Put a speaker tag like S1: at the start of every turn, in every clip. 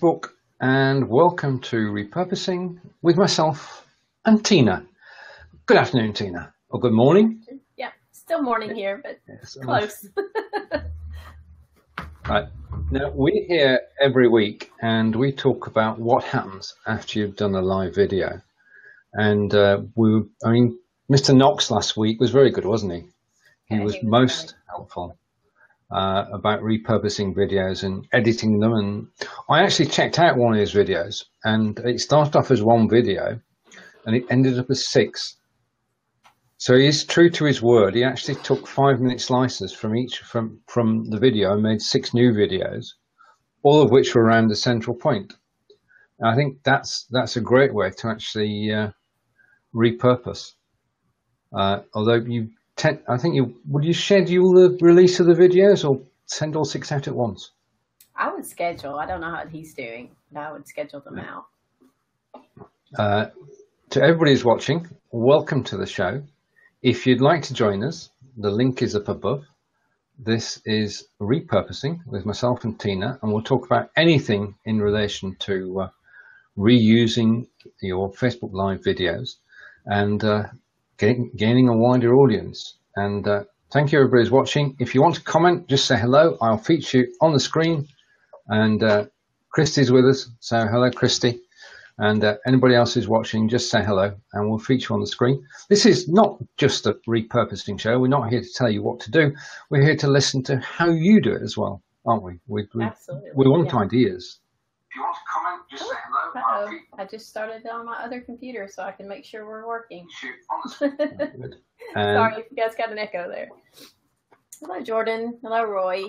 S1: Facebook, and welcome to Repurposing with myself and Tina. Good afternoon, Tina. Or good morning.
S2: Yeah, still morning here, but
S1: yes,
S2: close.
S1: Right. Now, we're here every week and we talk about what happens after you've done a live video. And Mr. Knox last week was very good, wasn't he? He was most helpful about repurposing videos and editing them. And I actually checked out one of his videos, and it started off as one video and it ended up as 6. So he's true to his word. He actually took 5-minute slices from the video and made 6 new videos, all of which were around the central point. And I think that's a great way to actually repurpose. Although would you schedule the release of the videos or send all 6 out at once?
S2: I would schedule. I don't know how he's doing, but I would schedule them out.
S1: To everybody who's watching, welcome to the show. If you'd like to join us, the link is up above. This is Repurposing with myself and Tina, and we'll talk about anything in relation to reusing your Facebook Live videos and gaining a wider audience. And thank you, everybody who's watching. If you want to comment, just say hello. I'll feature you on the screen. And Christy's with us, so hello, Christy. And anybody else who's watching, just say hello, and we'll feature on the screen. This is not just a repurposing show. We're not here to tell you what to do. We're here to listen to how you do it as well, aren't we?
S2: Absolutely.
S1: We want ideas. If you want to comment, just say hello.
S2: I just started on my other computer so I can make sure we're working.
S1: Sorry
S2: if you guys got an echo there. Hello, Jordan. Hello, Roy.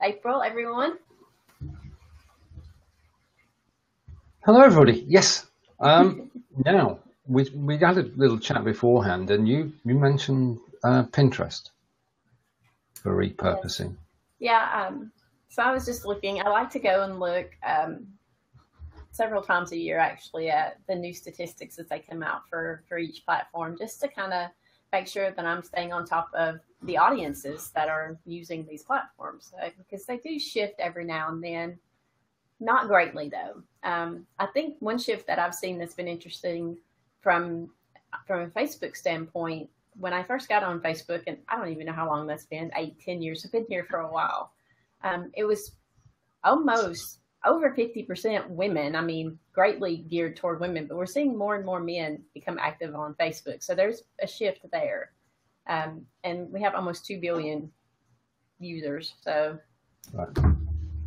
S2: April, everyone.
S1: Hello, everybody. Yes. Now, we had a little chat beforehand, and you mentioned Pinterest for repurposing.
S2: Yeah. So I was just looking. I like to go and look several times a year, actually, at the new statistics as they come out for each platform, just to kind of make sure that I'm staying on top of the audiences that are using these platforms, because they do shift every now and then. Not greatly, though. I think one shift that I've seen that's been interesting from a Facebook standpoint, when I first got on Facebook, and I don't even know how long that's been, 8-10 years, I've been here for a while. It was almost over 50% women. I mean, greatly geared toward women, but we're seeing more and more men become active on Facebook. So there's a shift there. And we have almost 2 billion users. So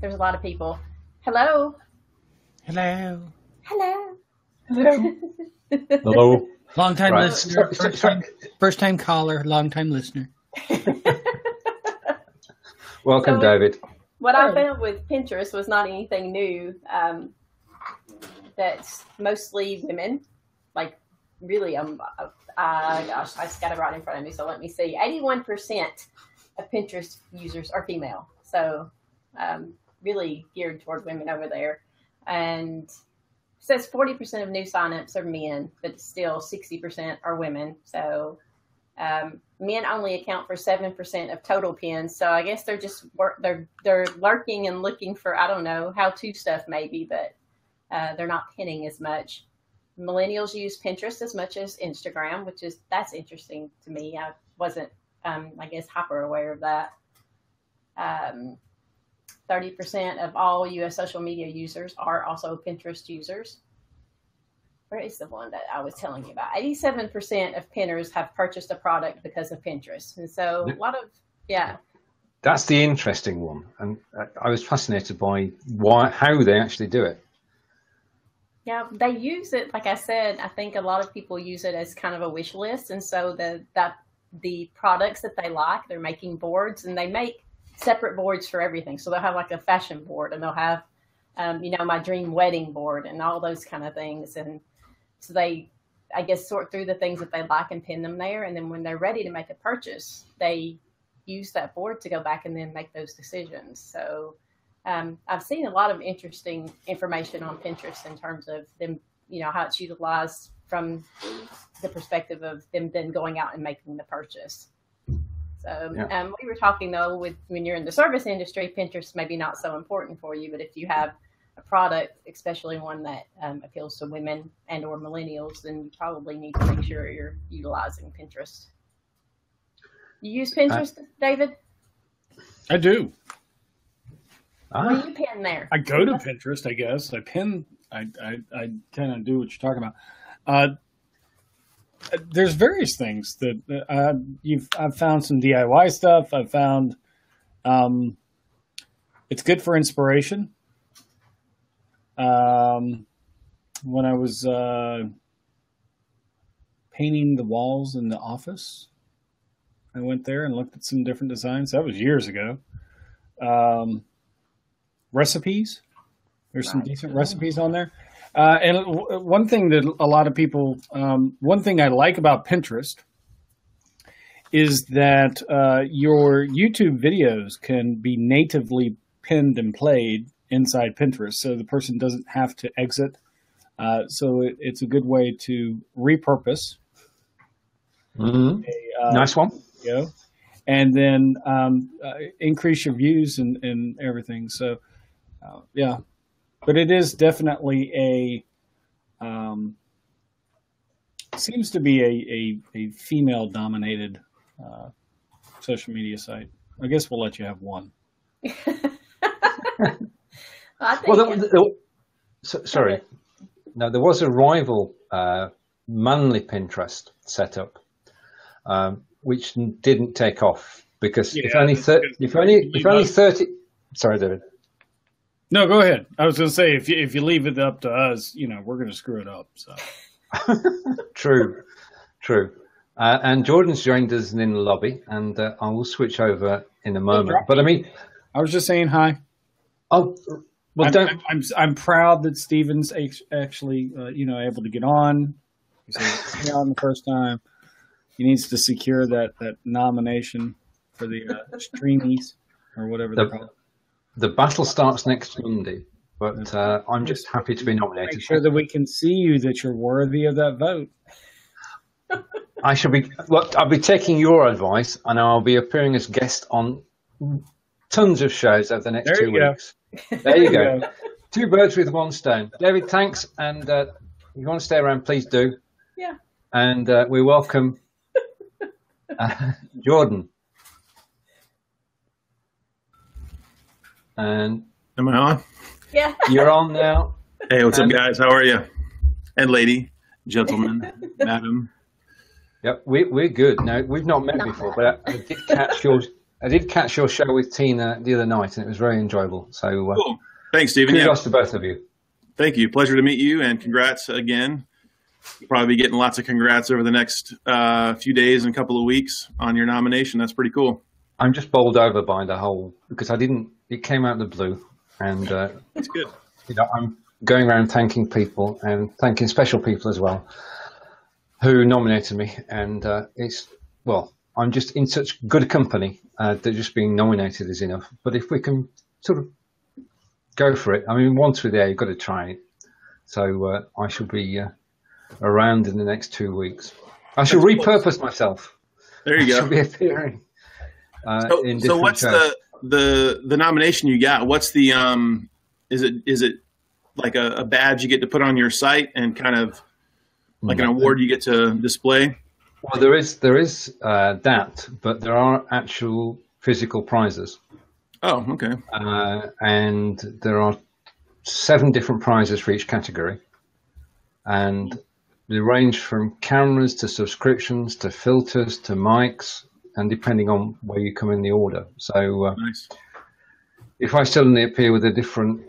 S2: there's a lot of people. Hello.
S3: Hello.
S2: Hello.
S1: Hello. Hello.
S3: Long time listener. First time caller. Long time listener.
S1: Welcome, David.
S2: What I found with Pinterest was not anything new. That's mostly women. Like really, gosh, I just got it right in front of me. So let me see. 81% of Pinterest users are female. So really geared toward women over there. And it says 40% of new signups are men, but still 60% are women. So men only account for 7% of total pins. So I guess they're just they're lurking and looking for, I don't know, how-to stuff maybe, but they're not pinning as much. Millennials use Pinterest as much as Instagram, that's interesting to me. I wasn't, I guess, hyper aware of that. 30% of all U.S. social media users are also Pinterest users. Where is the one that I was telling you about? 87% of pinners have purchased a product because of Pinterest. And so a lot of,
S1: That's the interesting one. And I was fascinated by how they actually do it.
S2: Yeah, they use it, like I said, I think a lot of people use it as kind of a wish list. And so the products that they like, they're making boards, and they make separate boards for everything. So they'll have like a fashion board, and they'll have, my dream wedding board and all those kind of things. And so they, I guess, sort through the things that they like and pin them there. And then when they're ready to make a purchase, they use that board to go back and then make those decisions. So I've seen a lot of interesting information on Pinterest in terms of them, how it's utilized from the perspective of them then going out and making the purchase. So we were talking, though, when you're in the service industry, Pinterest may be not so important for you, but if you have a product, especially one that appeals to women and or millennials, then you probably need to make sure you're utilizing Pinterest. You use Pinterest, David?
S3: I do.
S2: What do you pin there?
S3: I go to Pinterest, I guess. I kind of do what you're talking about. There's various things that I've found some DIY stuff. I've found it's good for inspiration. When I was painting the walls in the office, I went there and looked at some different designs. That was years ago. Recipes. There's some decent recipes on there. And one thing that a lot of people, one thing I like about Pinterest is that your YouTube videos can be natively pinned and played inside Pinterest, so the person doesn't have to exit. So it's a good way to repurpose.
S1: Nice one.
S3: And then increase your views and everything. So, yeah. But it is definitely seems to be a female-dominated social media site. I guess we'll let you have one.
S1: Sorry. No, there was a rival manly Pinterest setup, which didn't take off because if only 30. Sorry, David.
S3: No, go ahead. I was going to say if you leave it up to us, we're going to screw it up. So.
S1: True. And Jordan's joined us in the lobby, and I will switch over in a moment. But I mean,
S3: I was just saying hi.
S1: Oh, well,
S3: I'm proud that Steven's actually able to get on. He's on the first time. He needs to secure that nomination for the Streamies or whatever they're called.
S1: The battle starts next Monday, but I'm just happy to be nominated.
S3: Make sure that we can see you, that you're worthy of that vote.
S1: I shall be. Well, I'll be taking your advice, and I'll be appearing as guest on tons of shows over the next 2 weeks. There you go. 2 birds with one stone. David, thanks, and if you want to stay around, please do.
S2: Yeah.
S1: And we welcome Jordan. And
S4: am I on?
S2: Yeah.
S1: You're on now.
S4: Hey, what's up, guys? How are you? And lady, gentlemen, madam.
S1: Yep, we're good. No, we've not met before, but I did catch your show with Tina the other night, and it was very enjoyable. So
S4: cool. Thanks, Stephen.
S1: Kudos to both of you.
S4: Thank you. Pleasure to meet you, and congrats again. You'll probably be getting lots of congrats over the next few days and couple of weeks on your nomination. That's pretty cool.
S1: I'm just bowled over by the whole, because it came out of the blue, and
S4: that's good.
S1: I'm going around thanking people and thanking special people as well who nominated me, and I'm just in such good company that just being nominated is enough. But if we can sort of go for it, I mean, once we're there, you've got to try it. So I shall be around in the next 2 weeks. I shall repurpose myself.
S4: There you go.
S1: I shall be appearing.
S4: So what's shows. the nomination you got? What's the is it like a badge you get to put on your site and kind of like an award you get to display?
S1: Well, there is that, but there are actual physical prizes.
S4: Oh, okay.
S1: And there are 7 different prizes for each category, and they range from cameras to subscriptions to filters to mics, and depending on where you come in the order. So
S4: nice. If
S1: I suddenly appear with a different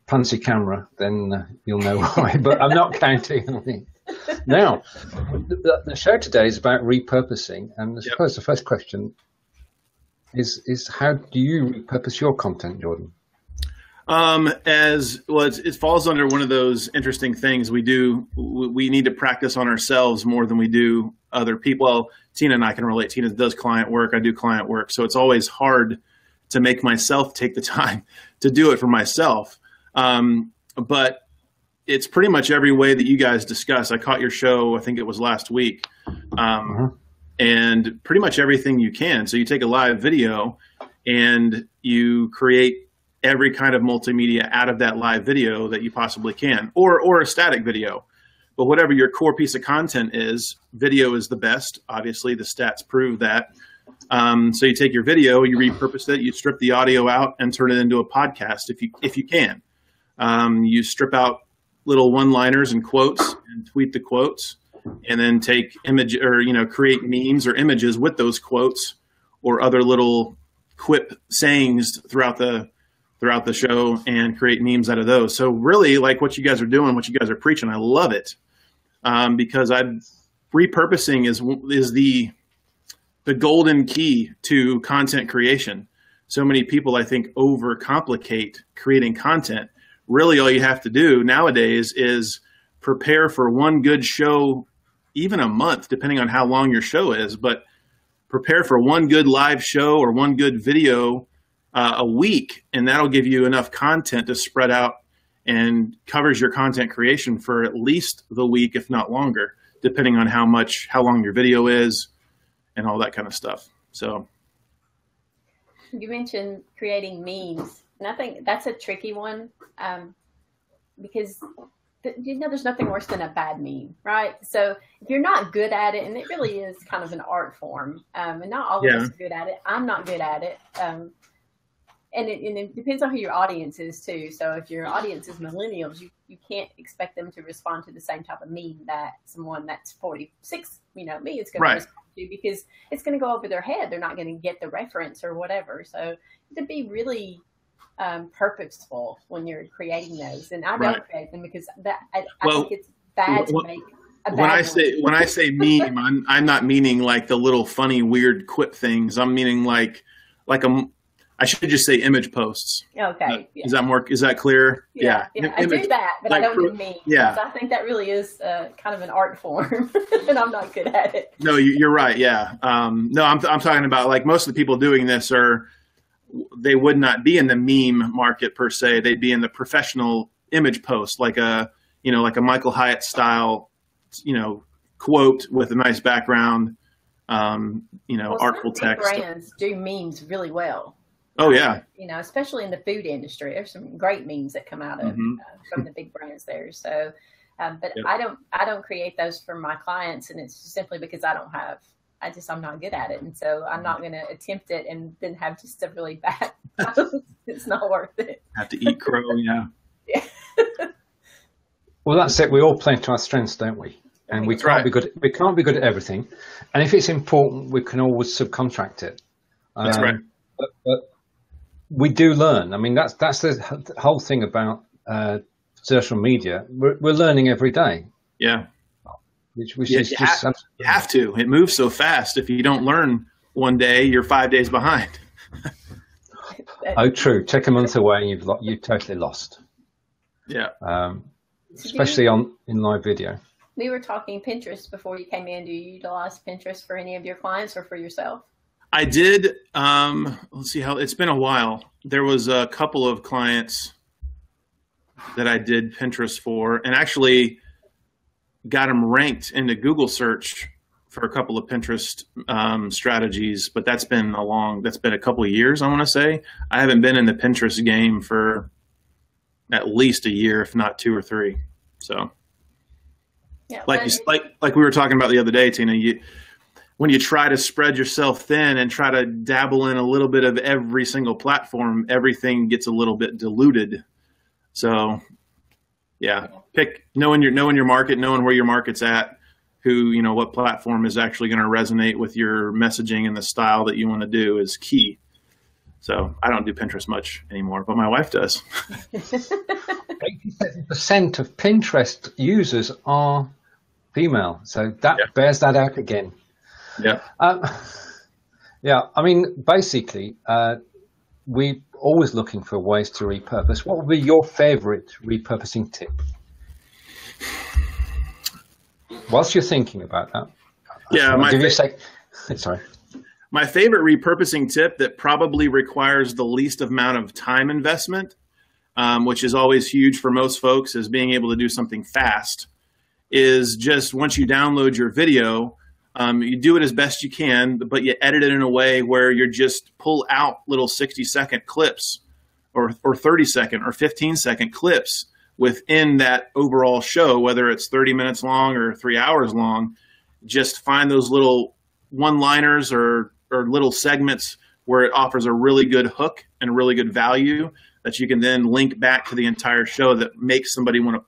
S1: fancy camera, then you'll know why. But I'm not counting on it. Now, the show today is about repurposing, and I suppose the first question is how do you repurpose your content, Jordan?
S4: It falls under one of those interesting things we do. We need to practice on ourselves more than we do other people. Well, Tina and I can relate. Tina does client work. I do client work. So it's always hard to make myself take the time to do it for myself. But it's pretty much every way that you guys discuss. I caught your show, I think it was last week, and pretty much everything you can. So you take a live video and you create every kind of multimedia out of that live video that you possibly can, or a static video. But whatever your core piece of content is, video is the best. Obviously, the stats prove that. So you take your video, you repurpose it, you strip the audio out and turn it into a podcast if you can. You strip out little one-liners and quotes and tweet the quotes, and then take image or create memes or images with those quotes or other little quip sayings throughout the show and create memes out of those. So really, like what you guys are doing, what you guys are preaching, I love it, because repurposing is the golden key to content creation. So many people, I think, overcomplicate creating content. Really, all you have to do nowadays is prepare for one good show, even a month, depending on how long your show is, but prepare for one good live show or one good video a week, and that'll give you enough content to spread out and covers your content creation for at least the week, if not longer, depending on how long your video is and all that kind of stuff. So
S2: you mentioned creating memes, and I think that's a tricky one, because there's nothing worse than a bad meme, right? So if you're not good at it, and it really is kind of an art form, and not all of us are good at it. I'm not good at it. And it depends on who your audience is too. So if your audience is millennials, you can't expect them to respond to the same type of meme that someone that's 46, me is going to respond to, because it's going to go over their head. They're not going to get the reference or whatever. So to be really purposeful when you're creating those, and I don't create them because I think it's bad to make a bad
S4: when I say meme, I'm not meaning like the little funny weird quip things. I'm meaning like I should just say image posts.
S2: Okay.
S4: Is that clear? Yeah.
S2: I do that, but I don't do memes. Yeah. I think that really is kind of an art form, and I'm not good at it.
S4: No, you're right. Yeah. No, I'm talking about like most of the people doing this they would not be in the meme market per se. They'd be in the professional image post, like a Michael Hyatt style, quote with a nice background, artful text.
S2: Brands do memes really well.
S4: Oh yeah.
S2: Especially in the food industry, there's some great memes that come out of from the big brands there. So, but I don't create those for my clients, and it's simply because I'm not good at it. And so I'm not going to attempt it and then have just a really bad, it's not worth it.
S4: Have to eat crow. Yeah.
S1: Well, that's it. We all play to our strengths, don't we? And we can't be good. We can't be good at everything. And if it's important, we can always subcontract it.
S4: That's right.
S1: But we do learn. I mean, that's the whole thing about social media. We're learning every day.
S4: Yeah.
S1: Which is just
S4: you have to. It moves so fast. If you don't learn one day, you're 5 days behind.
S1: Oh, true. Take a month away, and you've totally lost.
S4: Yeah.
S1: Especially in live video.
S2: We were talking Pinterest before you came in. Do you utilize Pinterest for any of your clients or for yourself?
S4: I did. Let's see it's been a while. There was a couple of clients that I did Pinterest for, and actually got them ranked into Google search for a couple of Pinterest strategies, but that's been a couple of years, I want to say. I haven't been in the Pinterest game for at least a year, if not 2 or 3. So like we were talking about the other day, Tina, when you try to spread yourself thin and try to dabble in a little bit of every single platform, everything gets a little bit diluted. So yeah, knowing your market, knowing where your market's at, what platform is actually going to resonate with your messaging and the style that you want to do is key. So I don't do Pinterest much anymore, but my wife does.
S1: 87% of Pinterest users are female, so that bears that out again.
S4: Yeah.
S1: Yeah. I mean, basically, we're always looking for ways to repurpose. What would be your favorite repurposing tip? Whilst you're thinking about that. Sorry.
S4: My favorite repurposing tip that probably requires the least amount of time investment, which is always huge for most folks, is being able to do something fast, is just once you download your video, you do it as best you can, but you edit it in a way where you just pull out little 60-second clips or 30-second or 15-second clips within that overall show, whether it's 30 minutes long or 3 hours long. Just find those little one-liners or little segments where it offers a really good hook and really good value that you can then link back to the entire show that makes somebody want to,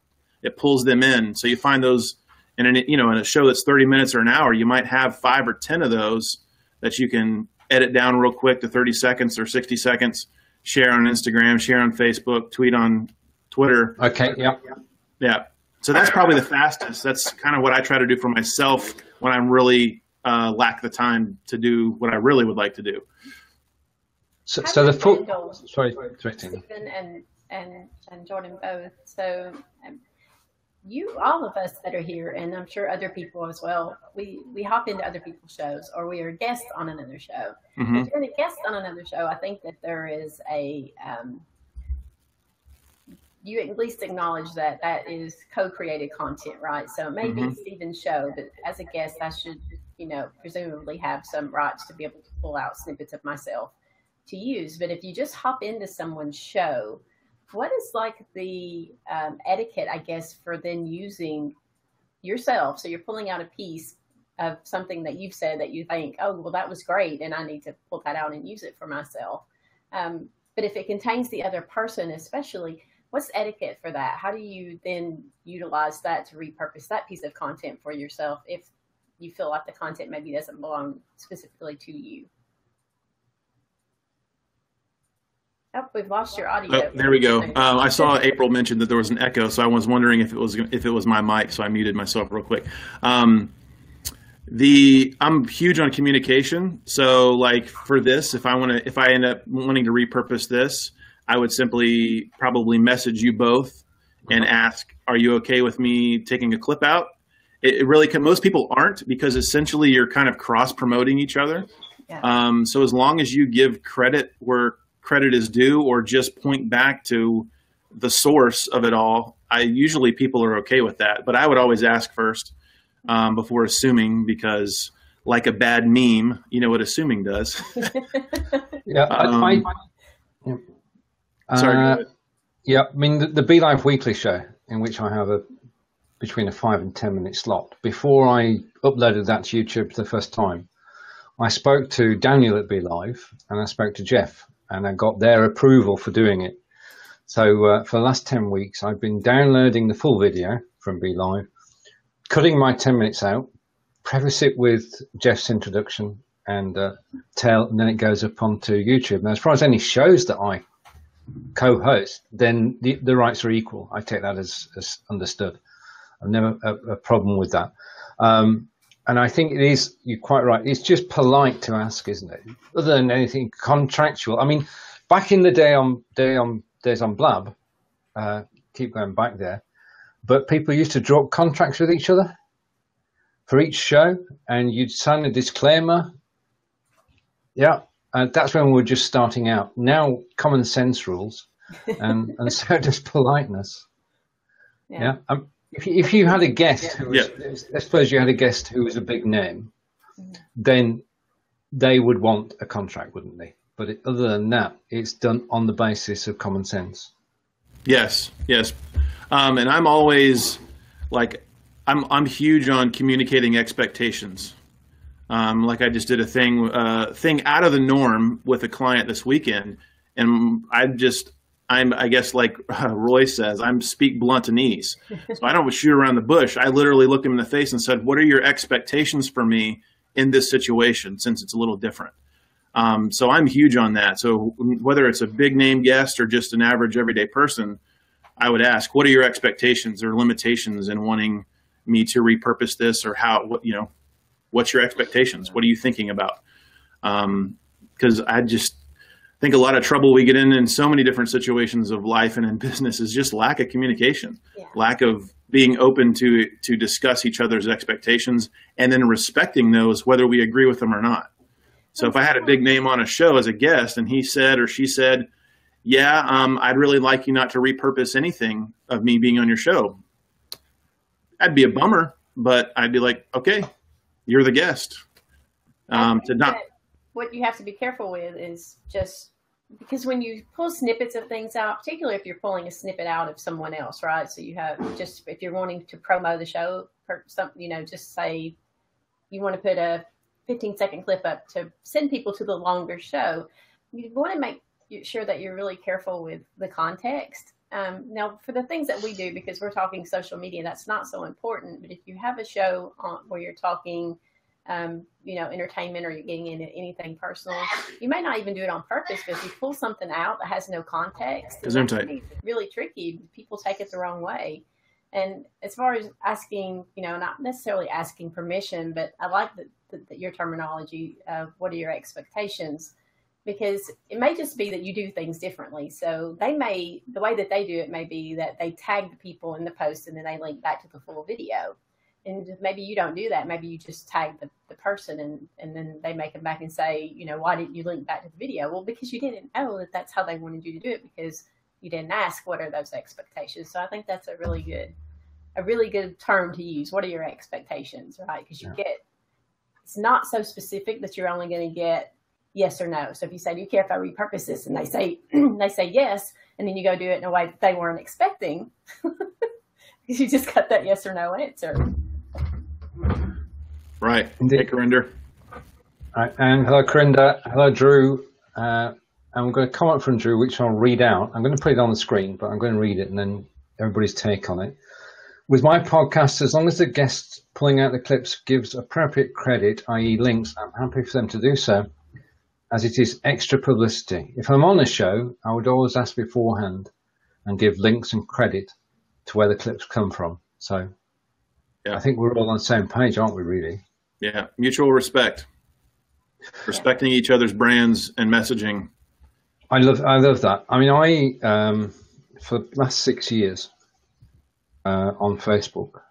S4: it pulls them in. So you find those in a show that's 30 minutes or an hour, you might have 5 or 10 of those that you can edit down real quick to 30 seconds or 60 seconds, share on Instagram, share on Facebook, tweet on Twitter.
S1: Okay. Yeah.
S4: Yeah. So that's probably the fastest. That's kind of what I try to do for myself when I'm really lack the time to do what I really would like to do.
S1: So the full. Sorry,
S2: Stephen and Jordan both. So all of us that are here, and I'm sure other people as well, we hop into other people's shows, or we are guests on another show.
S4: Mm-hmm.
S2: If you're a guest on another show, I think that there is a you at least acknowledge that is co-created content, right? So it may be Stephen's show, but as a guest, I should, presumably have some rights to be able to pull out snippets of myself to use. But if you just hop into someone's show, what is like the etiquette, I guess, for then using yourself? So you're pulling out a piece of something that you've said that you think, oh, well, that was great, and I need to pull that out and use it for myself. But if it contains the other person, especially, what's etiquette for that? How do you then utilize that to repurpose that piece of content for yourself if you feel like the content maybe doesn't belong specifically to you? Oh, we've lost your audio.
S4: Oh, there we go. I saw April mention that there was an echo, so I was wondering if it was my mic, so I muted myself real quick. I'm huge on communication, so like for this, if I end up wanting to repurpose this, I would simply probably message you both and ask, are you okay with me taking a clip out? It really can. Most people aren't, because essentially you're kind of cross-promoting each other. Yeah. So as long as you give credit where credit is due, or just point back to the source of it all, usually people are okay with that. But I would always ask first before assuming, because like a bad meme, you know what assuming does.
S1: Yeah.
S4: Sorry.
S1: Yeah, I mean, the Be Live Weekly show, in which I have between a 5 and 10 minute slot, before I uploaded that to YouTube for the first time, I spoke to Daniel at Be Live, and I spoke to Jeff, and I got their approval for doing it. So for the last 10 weeks, I've been downloading the full video from Be Live, cutting my 10 minutes out, preface it with Jeff's introduction, and then it goes up onto YouTube. Now, as far as any shows that I co-host, then the rights are equal. I take that as understood. I've never a problem with that. And I think it is, you're quite right, it's just polite to ask, isn't it? Other than anything contractual. I mean, back in the days on Blab, keep going back there, but people used to draw up contracts with each other for each show, and you'd sign a disclaimer. Yeah. That's when we were just starting out. Now, common sense rules, and so does politeness. Yeah. If you had a guest who was, I suppose you had a guest who was a big name, then they would want a contract, wouldn't they? But other than that, it's done on the basis of common sense.
S4: Yes. And I'm always like, I'm huge on communicating expectations. Like I just did a thing out of the norm with a client this weekend, and I guess like Roy says, I'm speak blunt and ease. So I don't shoot around the bush. I literally looked him in the face and said, what are your expectations for me in this situation, since it's a little different? So I'm huge on that. So whether it's a big name guest or just an average everyday person, I would ask, what are your expectations or limitations in wanting me to repurpose this, or what's your expectations? What are you thinking about? Because I just think a lot of trouble we get in so many different situations of life and in business is just lack of communication, lack of being open to discuss each other's expectations, and then respecting those, whether we agree with them or not. So if I had a big name on a show as a guest, and he said or she said, I'd really like you not to repurpose anything of me being on your show, I'd be a bummer, but I'd be like, okay, you're the guest.
S2: What you have to be careful with is just because when you pull snippets of things out, particularly if you're pulling a snippet out of someone else, right? So you have just, if you're wanting to promo the show, just say you want to put a 15-second clip up to send people to the longer show, you want to make sure that you're really careful with the context. Now, for the things that we do, because we're talking social media, that's not so important. But if you have a show where you're talking, entertainment, or you're getting into anything personal, you may not even do it on purpose. But if you pull something out that has no context, it's really tricky. People take it the wrong way. And as far as asking, not necessarily asking permission, but I like your terminology. What are your expectations? Because it may just be that you do things differently. So the way that they do it may be that they tag the people in the post and then they link back to the full video. And maybe you don't do that. Maybe you just tag the person and then they make them back and say, why didn't you link back to the video? Well, because you didn't know that that's how they wanted you to do it, because you didn't ask what are those expectations. So I think that's a really good term to use. What are your expectations, right? Because it's not so specific that you're only going to get yes or no. So if you say, do you care if I repurpose this? And they say yes, and then you go do it in a way that they weren't expecting, because you just got that yes or no answer.
S4: Right. Hey, Corinda.
S1: And hello, Corinda. Hello, Drew. And we're going to comment from Drew, which I'll read out. I'm going to put it on the screen, but I'm going to read it and then everybody's take on it. With my podcast, as long as the guest pulling out the clips gives appropriate credit, i.e. links, I'm happy for them to do so, as it is extra publicity. If I'm on a show, I would always ask beforehand and give links and credit to where the clips come from. So yeah. I think we're all on the same page, aren't we, really?
S4: Yeah, mutual respect. Respecting each other's brands and messaging.
S1: I love that. I mean, for the last 6 years on Facebook,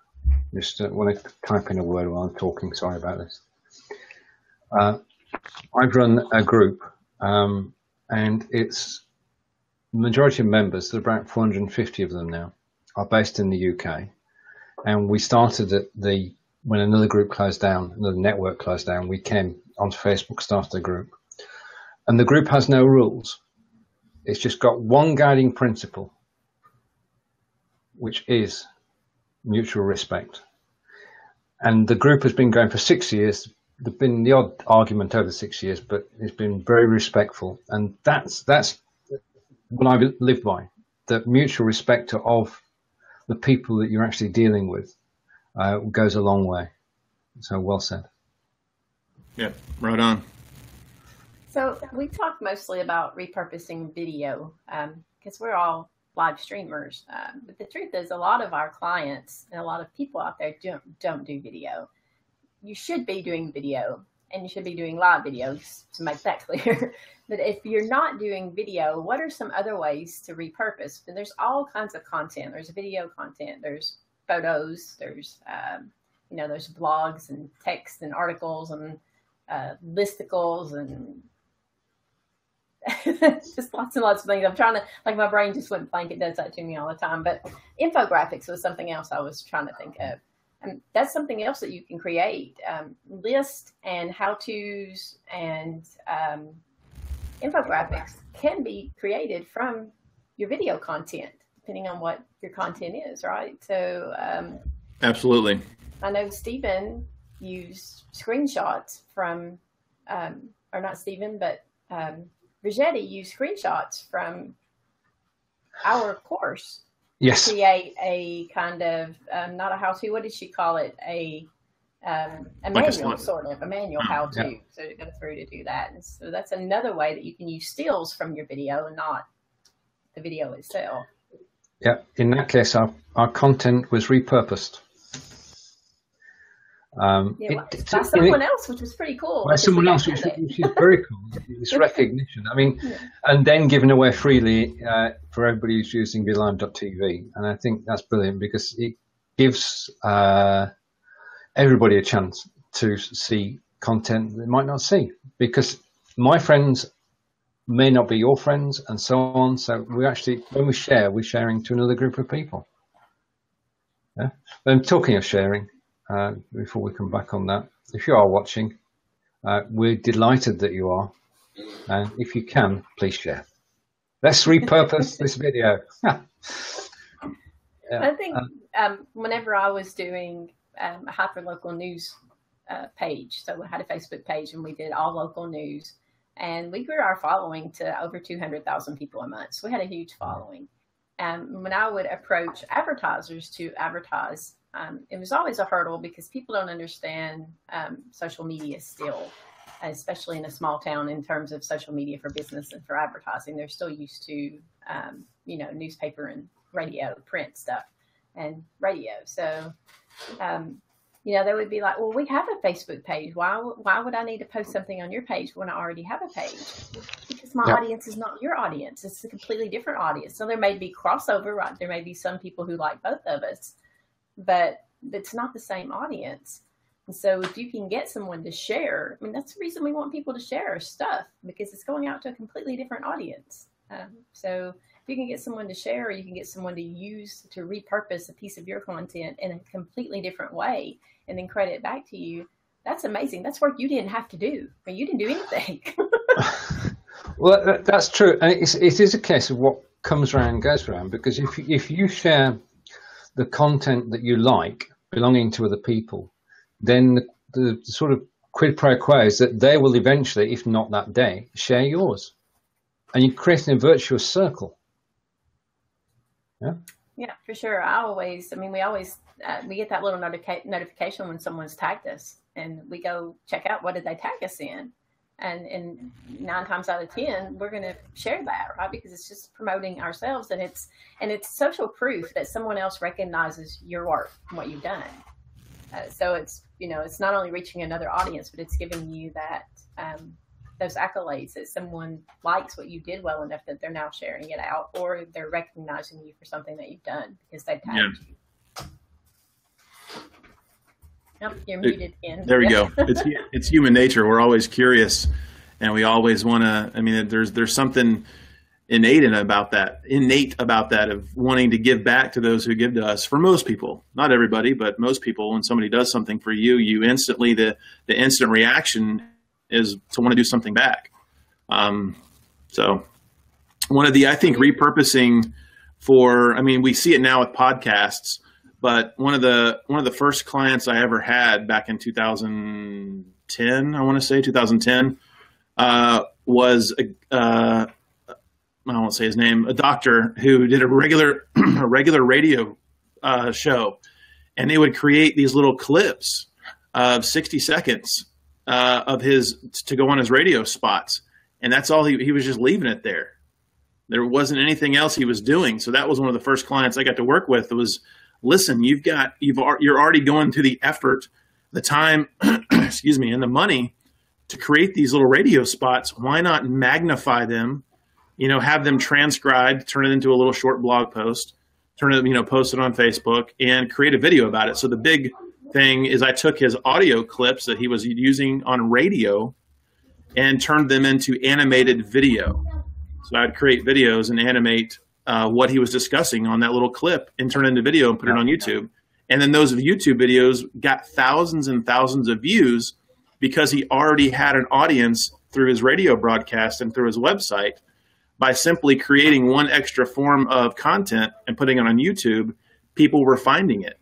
S1: just want to type in a word while I'm talking, sorry about this. I've run a group, and it's the majority of members, there are about 450 of them now, are based in the UK. And we started when another group closed down, another network closed down, we came onto Facebook, started a group. And the group has no rules. It's just got one guiding principle, which is mutual respect. And the group has been going for 6 years. There's been the odd argument over 6 years, but it's been very respectful. And that's what I live by, the mutual respect of the people that you're actually dealing with goes a long way. So well said.
S4: Yeah, right on.
S2: So we talk mostly about repurposing video because we're all live streamers. But the truth is, a lot of our clients and a lot of people out there don't do video. You should be doing video, and you should be doing live videos, to make that clear. But if you're not doing video, what are some other ways to repurpose? And there's all kinds of content. There's video content. There's photos. There's there's blogs and text and articles and listicles and just lots and lots of things. I'm trying to, my brain just went blank. It does that to me all the time. But infographics was something else I was trying to think of. And that's something else that you can create. Lists and how-tos and infographics can be created from your video content, depending on what your content is, right? So
S4: absolutely.
S2: I know Stephen used screenshots from, or not Stephen, but Rigetti used screenshots from our course.
S1: Yes.
S2: To create a kind of, not a how-to, what did she call it? A manual, sort of, a manual how-to. Yeah. So to go through to do that. And so that's another way that you can use stills from your video and not the video itself.
S1: Yeah, in that case, our content was repurposed.
S2: By someone else, which was pretty cool.
S1: By someone else, which is very cool. It's recognition. I mean, and then given away freely for everybody who's using BeLive.tv. And I think that's brilliant because it gives everybody a chance to see content they might not see. Because my friends may not be your friends and so on. So we actually, when we share, we're sharing to another group of people. Yeah. And talking of sharing, before we come back on that, if you are watching, we're delighted that you are. And if you can, please share. Let's repurpose this video.
S2: I think whenever I was doing a hyperlocal news page, so we had a Facebook page and we did all local news, and we grew our following to over 200,000 people a month. So we had a huge following. And when I would approach advertisers to advertise, it was always a hurdle because people don't understand social media still, especially in a small town in terms of social media for business and for advertising. They're still used to, newspaper and radio, print stuff and radio. So, they would be like, well, we have a Facebook page. Why would I need to post something on your page when I already have a page? Because my audience is not your audience. It's a completely different audience. So there may be crossover, right? There may be some people who like both of us, but it's not the same audience. And so if you can get someone to share, I mean, that's the reason we want people to share our stuff, because it's going out to a completely different audience. So if you can get someone to share, or you can get someone to use to repurpose a piece of your content in a completely different way and then credit it back to you, that's amazing. That's work you didn't have to do. I mean, you didn't do anything.
S1: Well, that's true. And it is a case of what comes around goes around, because if you share the content that you like belonging to other people, then the sort of quid pro quo is that they will eventually, if not that day, share yours. And you're creating a virtuous circle. Yeah? Yeah,
S2: for sure. We get that little notification when someone's tagged us, and we go check out what did they tag us in. And 9 times out of 10, we're going to share that, right? Because it's just promoting ourselves, and it's social proof that someone else recognizes your work and what you've done. So it's not only reaching another audience, but it's giving you that those accolades that someone likes what you did well enough that they're now sharing it out, or they're recognizing you for something that you've done because they tagged you. Nope, you're muted again.
S4: There we go. It's human nature. We're always curious, and we always want to. I mean, there's something innate about that of wanting to give back to those who give to us. For most people, not everybody, but most people, when somebody does something for you, you instantly the instant reaction is to want to do something back. So I think repurposing we see it now with podcasts. But one of the first clients I ever had back in 2010, I want to say 2010, was I won't say his name, a doctor who did a regular radio show, and they would create these little clips of 60 seconds of his to go on his radio spots, and that's all he was just leaving it there. There wasn't anything else he was doing. So that was one of the first clients I got to work with. It was, listen, you're already going to the effort, the time, excuse me, and the money to create these little radio spots. Why not magnify them, have them transcribed, turn it into a little short blog post, post it on Facebook, and create a video about it. So the big thing is I took his audio clips that he was using on radio and turned them into animated video. So I'd create videos and animate what he was discussing on that little clip and turn it into video and put it on YouTube. And then those YouTube videos got thousands and thousands of views because he already had an audience through his radio broadcast and through his website. By simply creating one extra form of content and putting it on YouTube, people were finding it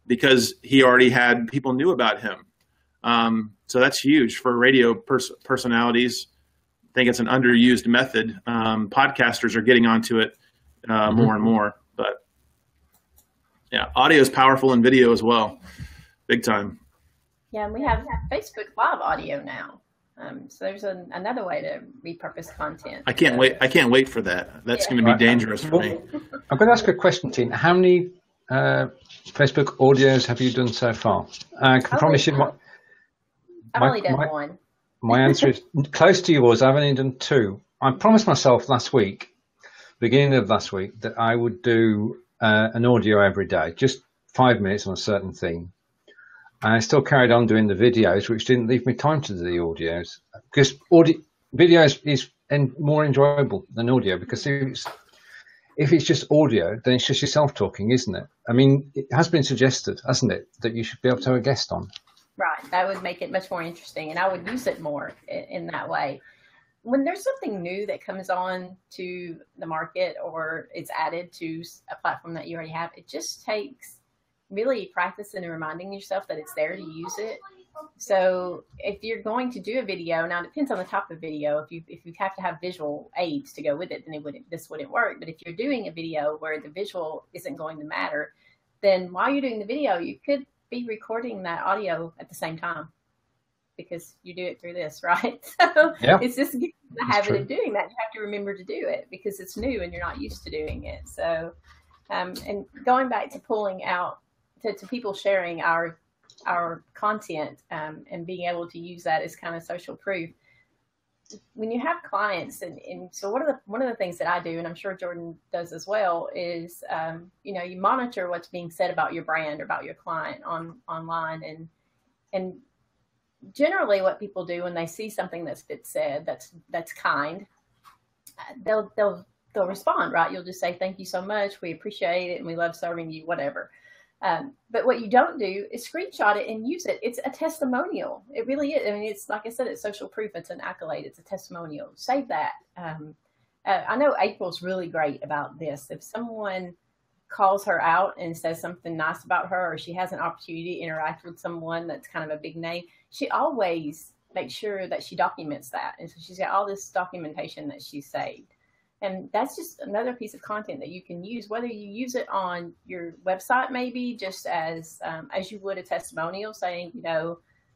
S4: because he already had, people knew about him. So that's huge for radio personalities. I think it's an underused method. Podcasters are getting onto it more and more, but yeah, audio is powerful and video as well, big time.
S2: Yeah, and we have Facebook Live audio now. So there's another way to repurpose content.
S4: I can't wait for that. That's going to be dangerous for me.
S1: I'm going to ask a question, Tina. How many Facebook audios have you done so far? I can promise you
S2: I've only done one.
S1: My answer is close to yours. I've only done 2. I promised myself beginning of last week, that I would do an audio every day, just 5 minutes on a certain theme. And I still carried on doing the videos, which didn't leave me time to do the audios, because videos is more enjoyable than audio, because if it's just audio, then it's just yourself talking, isn't it? I mean, it has been suggested, hasn't it, that you should be able to have a guest on.
S2: Right. That would make it much more interesting, and I would use it more in that way. when there's something new that comes on to the market or it's added to a platform that you already have, it just takes really practicing and reminding yourself that it's there to use it. So if you're going to do a video, now it depends on the type of video. If you have to have visual aids to go with it, then this wouldn't work. But if you're doing a video where the visual isn't going to matter, then while you're doing the video, you could be recording that audio at the same time, because you do it through this, right? So yeah, it's just the habit of doing that. You have to remember to do it because it's new and you're not used to doing it. So, and going back to pulling out to people sharing our content and being able to use that as kind of social proof. When you have clients, and so one of the things that I do, and I'm sure Jordan does as well, is you monitor what's being said about your brand or about your client online, and generally what people do when they see something that's been said that's kind, they'll respond, right? You'll just say, thank you so much, we appreciate it, and we love serving you, whatever. But what you don't do is screenshot it and use it. It's a testimonial. It really is. I mean, it's like I said, it's social proof. It's an accolade. It's a testimonial. Save that. I know April's really great about this. If someone calls her out and says something nice about her, or she has an opportunity to interact with someone that's kind of a big name, she always makes sure that she documents that. And so she's got all this documentation that she saved. And that's just another piece of content that you can use, whether you use it on your website, maybe just as you would a testimonial saying,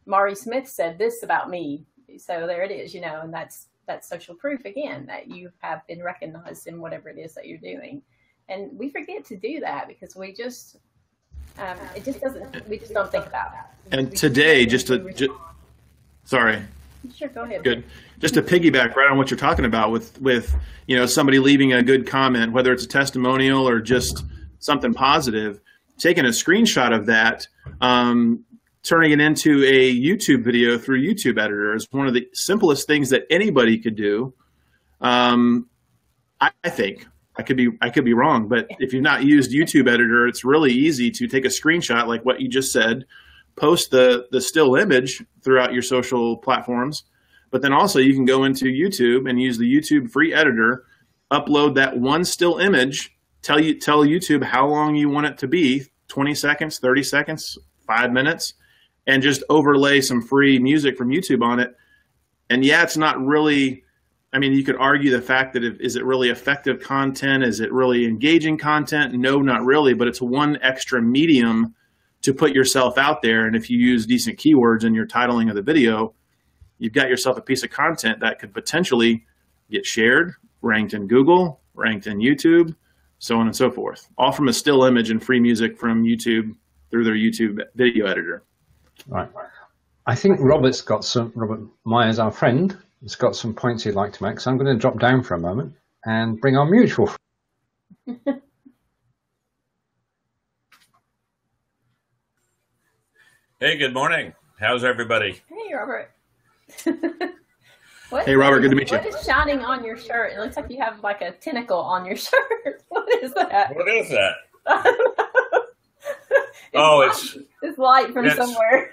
S2: Mari Smith said this about me. So there it is, and that's social proof, again, that you have been recognized in whatever it is that you're doing. And we forget to do that because we just don't think about it.
S4: And today, sorry.
S2: Sure, go ahead.
S4: Good. Just to piggyback right on what you're talking about with somebody leaving a good comment, whether it's a testimonial or just something positive, taking a screenshot of that, turning it into a YouTube video through YouTube Editor is one of the simplest things that anybody could do. I think I could be wrong, but if you've not used YouTube Editor, it's really easy to take a screenshot like what you just said, post the still image throughout your social platforms, but then also you can go into YouTube and use the YouTube free editor, upload that one still image, tell YouTube how long you want it to be, 20 seconds, 30 seconds, 5 minutes, and just overlay some free music from YouTube on it. And yeah, it's not really, I mean, you could argue the fact that is it really effective content? Is it really engaging content? No, not really, but it's one extra medium to put yourself out there. And if you use decent keywords in your titling of the video, you've got yourself a piece of content that could potentially get shared, ranked in Google, ranked in YouTube, so on and so forth. All from a still image and free music from YouTube through their YouTube video editor.
S1: Right. I think Robert Myers, our friend, has got some points he'd like to make. So I'm going to drop down for a moment and bring our mutual friend.
S5: Hey, good morning. How's everybody?
S2: Hey, Robert.
S4: Hey, Robert, good to meet you.
S2: What is shining on your shirt? It looks like you have like a tentacle on your shirt. What is that?
S5: What is that?
S2: It's light from somewhere.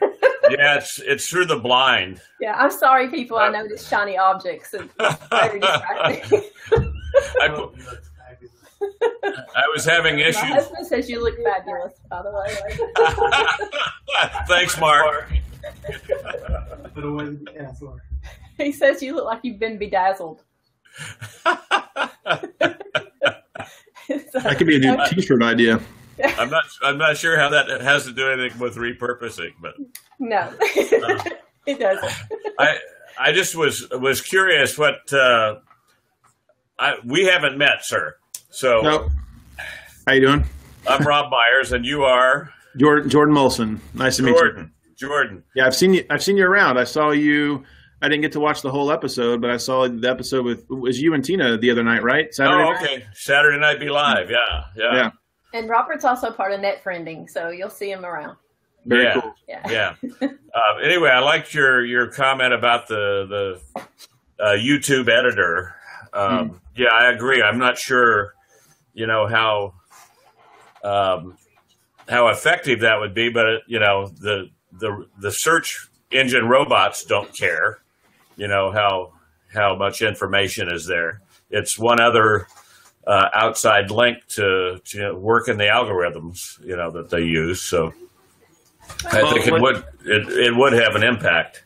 S5: Yeah, it's through the blind.
S2: Yeah, I'm sorry, people. I noticed shiny objects. It's very distracting.
S5: I was having issues.
S2: My husband says you look fabulous, by the way.
S5: Thanks, Mark.
S2: He says you look like you've been bedazzled.
S4: That could be a new T-shirt idea.
S5: I'm not sure how that has to do anything with repurposing, but
S2: no, it doesn't.
S5: I just was curious what we haven't met, sir. So
S4: nope. How you doing?
S5: I'm Rob Myers, and you are
S4: Jordan Mulson. Nice to meet you.
S5: Jordan.
S4: Yeah, I've seen you around. I saw you. I didn't get to watch the whole episode, but I saw the episode it was you and Tina the other night, right? Saturday night?
S5: Okay. Saturday Night Be Live. Yeah.
S2: And Robert's also part of Net Friending, so you'll see him around.
S4: Very cool.
S5: Yeah. Anyway, I liked your comment about the YouTube editor. Yeah, I agree. I'm not sure, how effective that would be, but the search engine robots don't care, how how much information is there. It's one other outside link to work in the algorithms, that they use. So I think it would have an impact.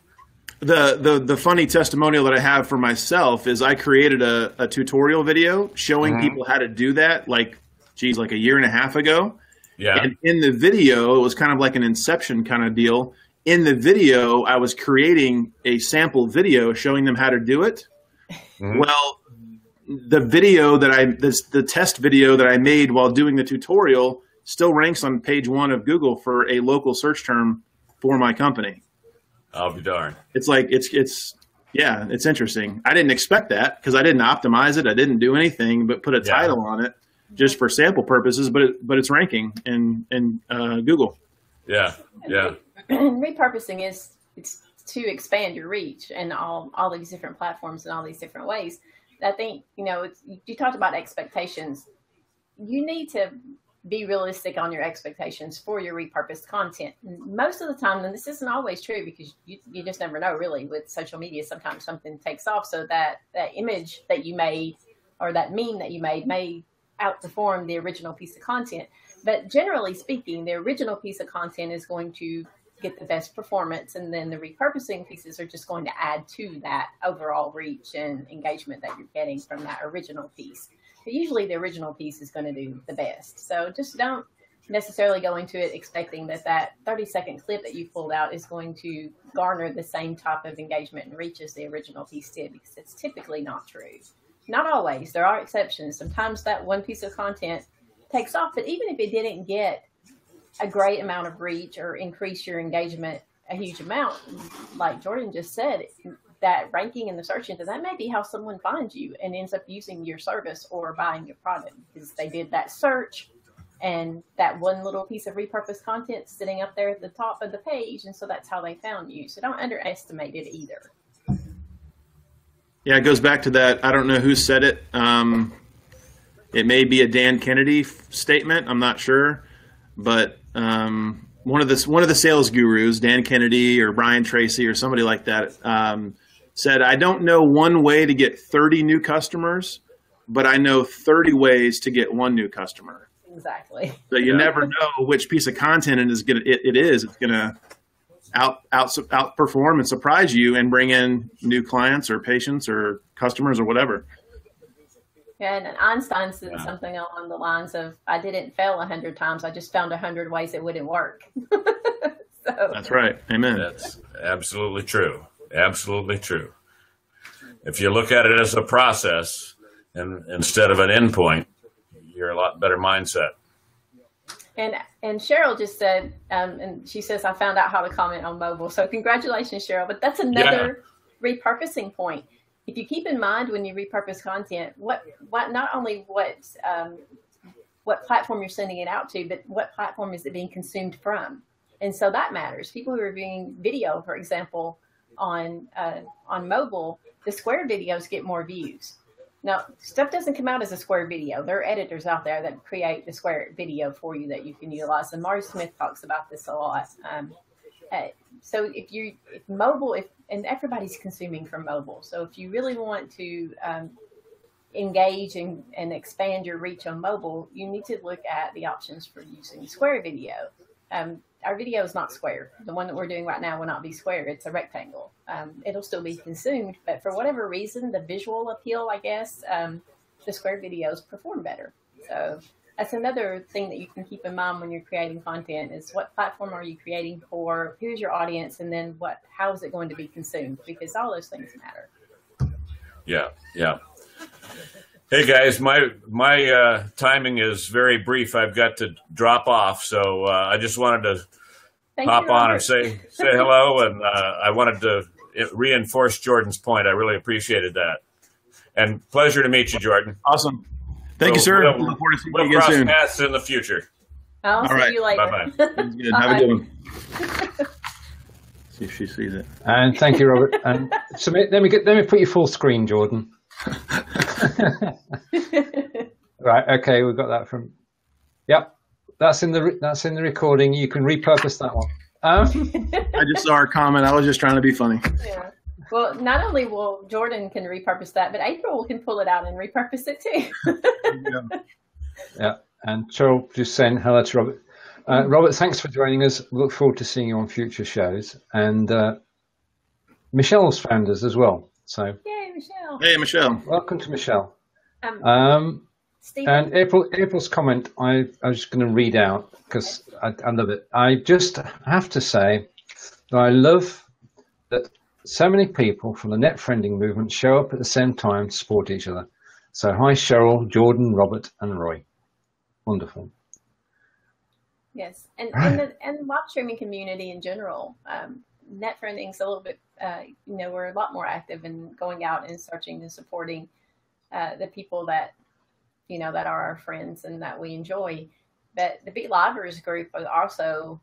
S4: The funny testimonial that I have for myself is I created a tutorial video showing people how to do that, like a year and a half ago. Yeah. And in the video, it was kind of like an Inception kind of deal. In the video, I was creating a sample video showing them how to do it. Mm-hmm. Well, the video the test video that I made while doing the tutorial still ranks on page 1 of Google for a local search term for my company.
S5: I'll be darned.
S4: It's interesting. I didn't expect that because I didn't optimize it. I didn't do anything but put a title on it just for sample purposes, but it's ranking in Google.
S5: Yeah.
S2: Repurposing it's to expand your reach and all these different platforms and all these different ways. I think, you talked about expectations. You need to be realistic on your expectations for your repurposed content. Most of the time, and this isn't always true because you just never know really with social media, sometimes something takes off. So that image that you made or that meme that you made may outperform the original piece of content. But generally speaking, the original piece of content is going to get the best performance, and then the repurposing pieces are just going to add to that overall reach and engagement that you're getting from that original piece. But usually the original piece is going to do the best. So just don't necessarily go into it expecting that 30-second clip that you pulled out is going to garner the same type of engagement and reach as the original piece did, because it's typically not true. Not always. There are exceptions. Sometimes that one piece of content takes off, but even if it didn't get a great amount of reach or increase your engagement a huge amount, like Jordan just said, that ranking in the search engine, that may be how someone finds you and ends up using your service or buying your product, because they did that search and that one little piece of repurposed content sitting up there at the top of the page, and so that's how they found you. So don't underestimate it either.
S4: Yeah, it goes back to that. I don't know who said it. It may be a Dan Kennedy statement. I'm not sure, but one of the sales gurus, Dan Kennedy or Brian Tracy or somebody like that, said, "I don't know one way to get 30 new customers, but I know 30 ways to get one new customer."
S2: Exactly.
S4: So you never know which piece of content it is gonna outperform and surprise you and bring in new clients or patients or customers or whatever.
S2: Yeah, and Einstein said something along the lines of, "I didn't fail 100 times. I just found 100 ways it wouldn't work." So.
S4: That's right. Amen.
S5: That's absolutely true. Absolutely true. If you look at it as a process and instead of an endpoint, you're a lot better mindset.
S2: And Cheryl just said, and she says, "I found out how to comment on mobile." So congratulations, Cheryl. But that's another repurposing point. If you keep in mind when you repurpose content, what not only what platform you're sending it out to, but what platform is it being consumed from? And so that matters. People who are viewing video, for example, on mobile, the square videos get more views. Now, stuff doesn't come out as a square video. There are editors out there that create the square video for you that you can utilize. And Mari Smith talks about this a lot. So if mobile, and everybody's consuming from mobile. So if you really want to engage and expand your reach on mobile, you need to look at the options for using square video. Our video is not square. The one that we're doing right now will not be square. It's a rectangle. It'll still be consumed, but for whatever reason, the visual appeal, I guess, the square videos perform better. So that's another thing that you can keep in mind when you're creating content is what platform are you creating for, who's your audience, and then how is it going to be consumed? Because all those things matter. Yeah.
S5: Hey guys, my timing is very brief. I've got to drop off, so I just wanted to hop on and say hello, and I wanted to reinforce Jordan's point. I really appreciated that, and pleasure to meet you, Jordan.
S4: Awesome. Thank you, sir. Look forward to seeing you again soon.
S5: We'll cross paths in the future.
S2: I'll see you later.
S5: Bye-bye.
S4: Good. Have a good one. See if she sees it.
S1: And thank you, Robert. And let me put you full screen, Jordan. Right. Okay. We've got that from. Yep. That's in the recording. You can repurpose that one.
S4: I just saw our comment. I was just trying to be funny.
S2: Yeah. Well, not only will Jordan can repurpose that, but April can pull it out and repurpose it too.
S1: Yeah, and Cheryl just saying hello to Robert. Robert, thanks for joining us. Look forward to seeing you on future shows. And Michelle's found us as well. So,
S2: yay, Michelle!
S4: Hey, Michelle.
S1: Welcome to Michelle.
S2: Stephen?
S1: And April's comment, I was just going to read out because I love it. I just have to say that I love that so many people from the net friending movement show up at the same time to support each other. So hi, Cheryl, Jordan, Robert, and Roy. Wonderful.
S2: Yes, and the live streaming community in general, net friending's a little bit, we're a lot more active in going out and searching and supporting the people that, that are our friends and that we enjoy. But the Be Livers group are also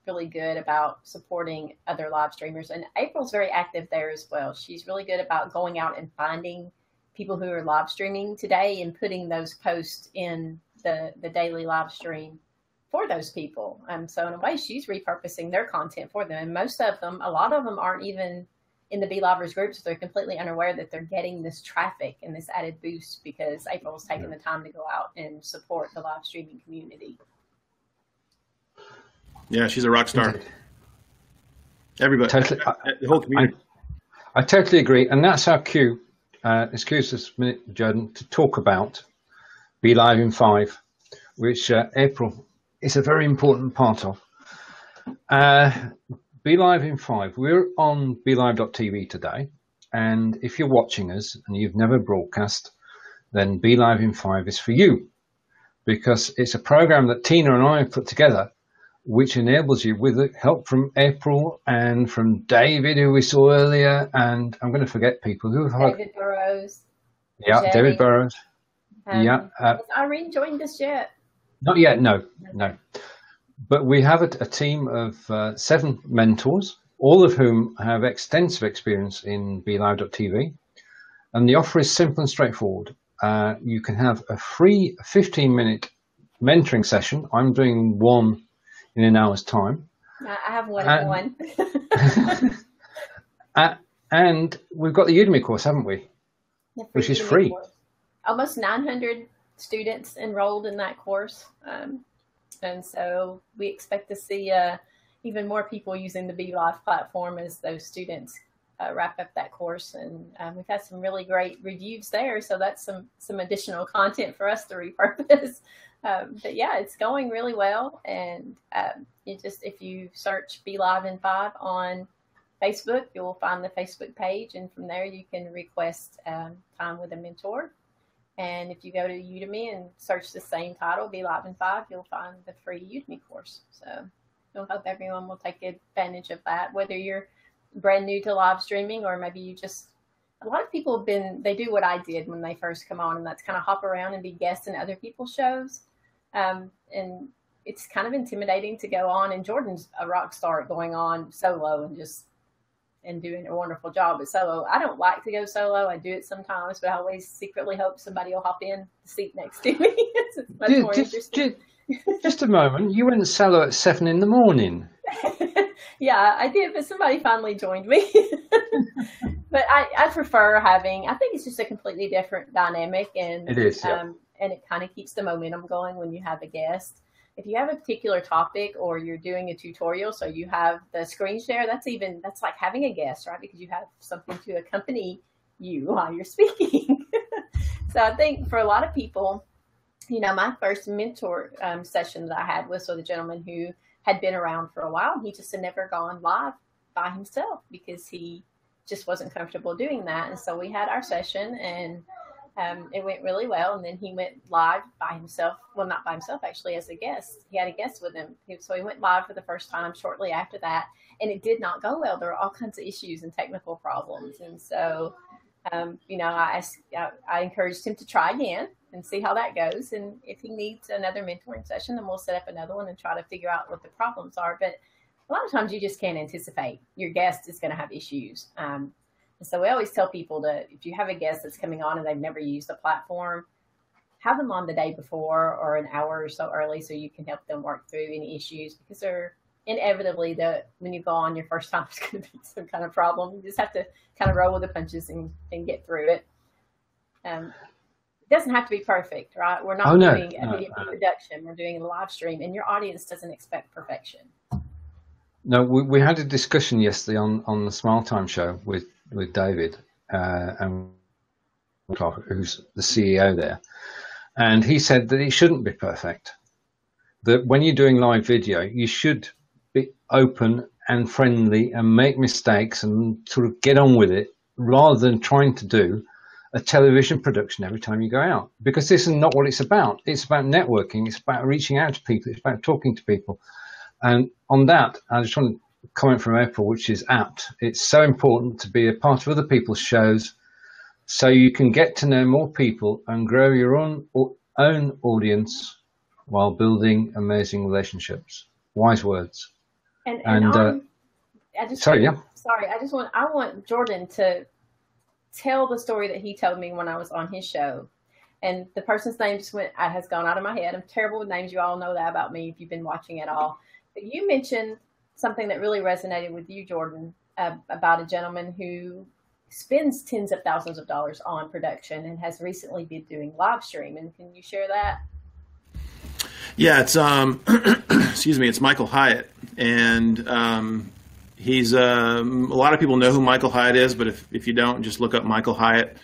S2: really good about supporting other live streamers. And April's very active there as well. She's really good about going out and finding people who are live streaming today and putting those posts in the daily live stream for those people. So in a way, she's repurposing their content for them. And most of them, a lot of them aren't even in the Be Livers groups. So they're completely unaware that they're getting this traffic and this added boost because April's taking the time to go out and support the live streaming community.
S4: Yeah, she's a rock star. Everybody,
S1: Totally,
S4: the whole community.
S1: I totally agree. And that's our cue. Excuse us a minute, Jordan, to talk about Be Live in 5, which April is a very important part of. Be Live in 5. We're on BeLive.tv today. And if you're watching us and you've never broadcast, then Be Live in 5 is for you. Because it's a program that Tina and I have put together, which enables you, with help from April and from David, who we saw earlier, and I'm going to forget people.
S2: David Burrows.
S1: Yeah,
S2: Jenny.
S1: David Burrows. Yeah.
S2: Has Irene joined us yet?
S1: Not yet, no. But we have a team of 7 mentors, all of whom have extensive experience in BeLive.tv. And the offer is simple and straightforward. You can have a free 15-minute mentoring session. I'm doing one in an hour's time.
S2: I have one at one.
S1: And we've got the Udemy course, haven't we? Which is free.
S2: Course. Almost 900 students enrolled in that course. And so we expect to see even more people using the Be Live platform as those students wrap up that course. And we've had some really great reviews there. So that's some additional content for us to repurpose. But yeah, it's going really well. And if you search Be Live in 5 on Facebook, you'll find the Facebook page. And from there, you can request time with a mentor. And if you go to Udemy and search the same title, Be Live in 5, you'll find the free Udemy course. So I hope everyone will take advantage of that, whether you're brand new to live streaming or maybe you just, a lot of people they do what I did when they first come on, and that's kind of hop around and be guests in other people's shows. And it's kind of intimidating to go on, and Jordan's a rock star at going on solo and doing a wonderful job at solo. I don't like to go solo. I do it sometimes, but I always secretly hope somebody will hop in the seat next to me. It's much more interesting.
S1: Just a moment. You went solo at 7 in the morning.
S2: Yeah, I did, but somebody finally joined me. But I prefer I think it's just a completely different dynamic. And
S1: it is, yeah.
S2: And it kind of keeps the momentum going when you have a guest. If you have a particular topic or you're doing a tutorial, so you have the screen share, that's like having a guest, right? Because you have something to accompany you while you're speaking. So I think for a lot of people, my first mentor session that I had was with a gentleman who had been around for a while. He just had never gone live by himself because he just wasn't comfortable doing that. And so we had our session, and it went really well. And then he went live by himself. Well, not by himself, actually, as a guest. He had a guest with him. So he went live for the first time shortly after that. And it did not go well. There were all kinds of issues and technical problems. And so, I encouraged him to try again and see how that goes. And if he needs another mentoring session, then we'll set up another one and try to figure out what the problems are. But a lot of times you just can't anticipate your guest is going to have issues. And so we always tell people if you have a guest that's coming on and they've never used the platform, have them on the day before or an hour or so early so you can help them work through any issues, because inevitably that when you go on your first time, it's going to be some kind of problem. You just have to kind of roll with the punches and get through it. It doesn't have to be perfect, right? We're not doing a video production. We're doing a live stream, and your audience doesn't expect perfection.
S1: No, we had a discussion yesterday on the Smile Time show with David, and who's the CEO there. And he said that it shouldn't be perfect. That when you're doing live video, you should be open and friendly and make mistakes and sort of get on with it, rather than trying to do a television production every time you go out. Because this is not what it's about. It's about networking. It's about reaching out to people. It's about talking to people. And on that, I just want to comment from April, which is apt. It's so important to be a part of other people's shows so you can get to know more people and grow your own audience while building amazing relationships. Wise words. I
S2: want Jordan to tell the story that he told me when I was on his show. And the person's name has gone out of my head. I'm terrible with names. You all know that about me if you've been watching at all. But you mentioned something that really resonated with you, Jordan, about a gentleman who spends tens of thousands of dollars on production and has recently been doing live streaming. Can you share that?
S4: Yeah, it's excuse me, it's Michael Hyatt, and he's a lot of people know who Michael Hyatt is, but if you don't, just look up Michael Hyatt.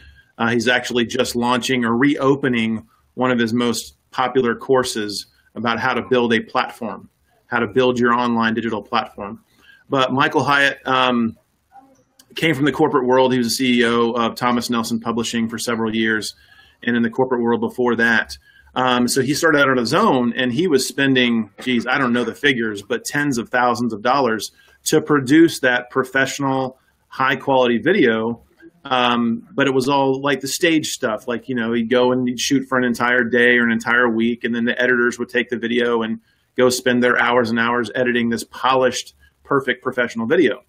S4: He's actually just launching or reopening one of his most popular courses about how to build a platform, how to build your online digital platform. But Michael Hyatt came from the corporate world. He was the CEO of Thomas Nelson Publishing for several years, and in the corporate world before that. So he started out on his own, and he was spending, I don't know the figures, but tens of thousands of dollars to produce that professional, high-quality video. But it was all like the stage stuff. Like, he'd go and he'd shoot for an entire day or an entire week, and then the editors would take the video and go spend their hours and hours editing this polished, perfect professional video.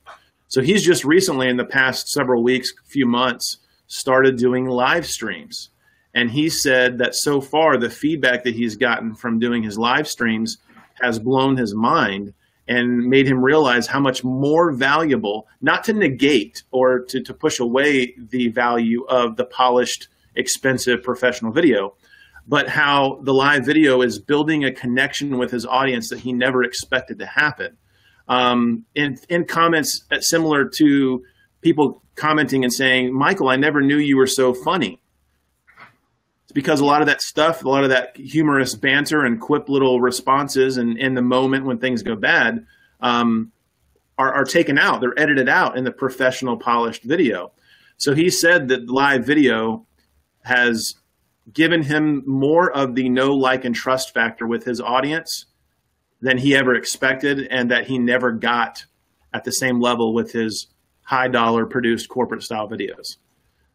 S4: So he's just recently, in the past several weeks, few months, started doing live streams. And he said that so far, the feedback that he's gotten from doing his live streams has blown his mind and made him realize how much more valuable, not to negate or to push away the value of the polished, expensive professional video, but how the live video is building a connection with his audience that he never expected to happen. In comments similar to people commenting and saying, Michael, I never knew you were so funny. Because a lot of that stuff, a lot of that humorous banter and quip little responses and in the moment when things go bad are taken out. They're edited out in the professional polished video. So he said that live video has given him more of the know, like, and trust factor with his audience than he ever expected, and that he never got at the same level with his high dollar produced corporate style videos.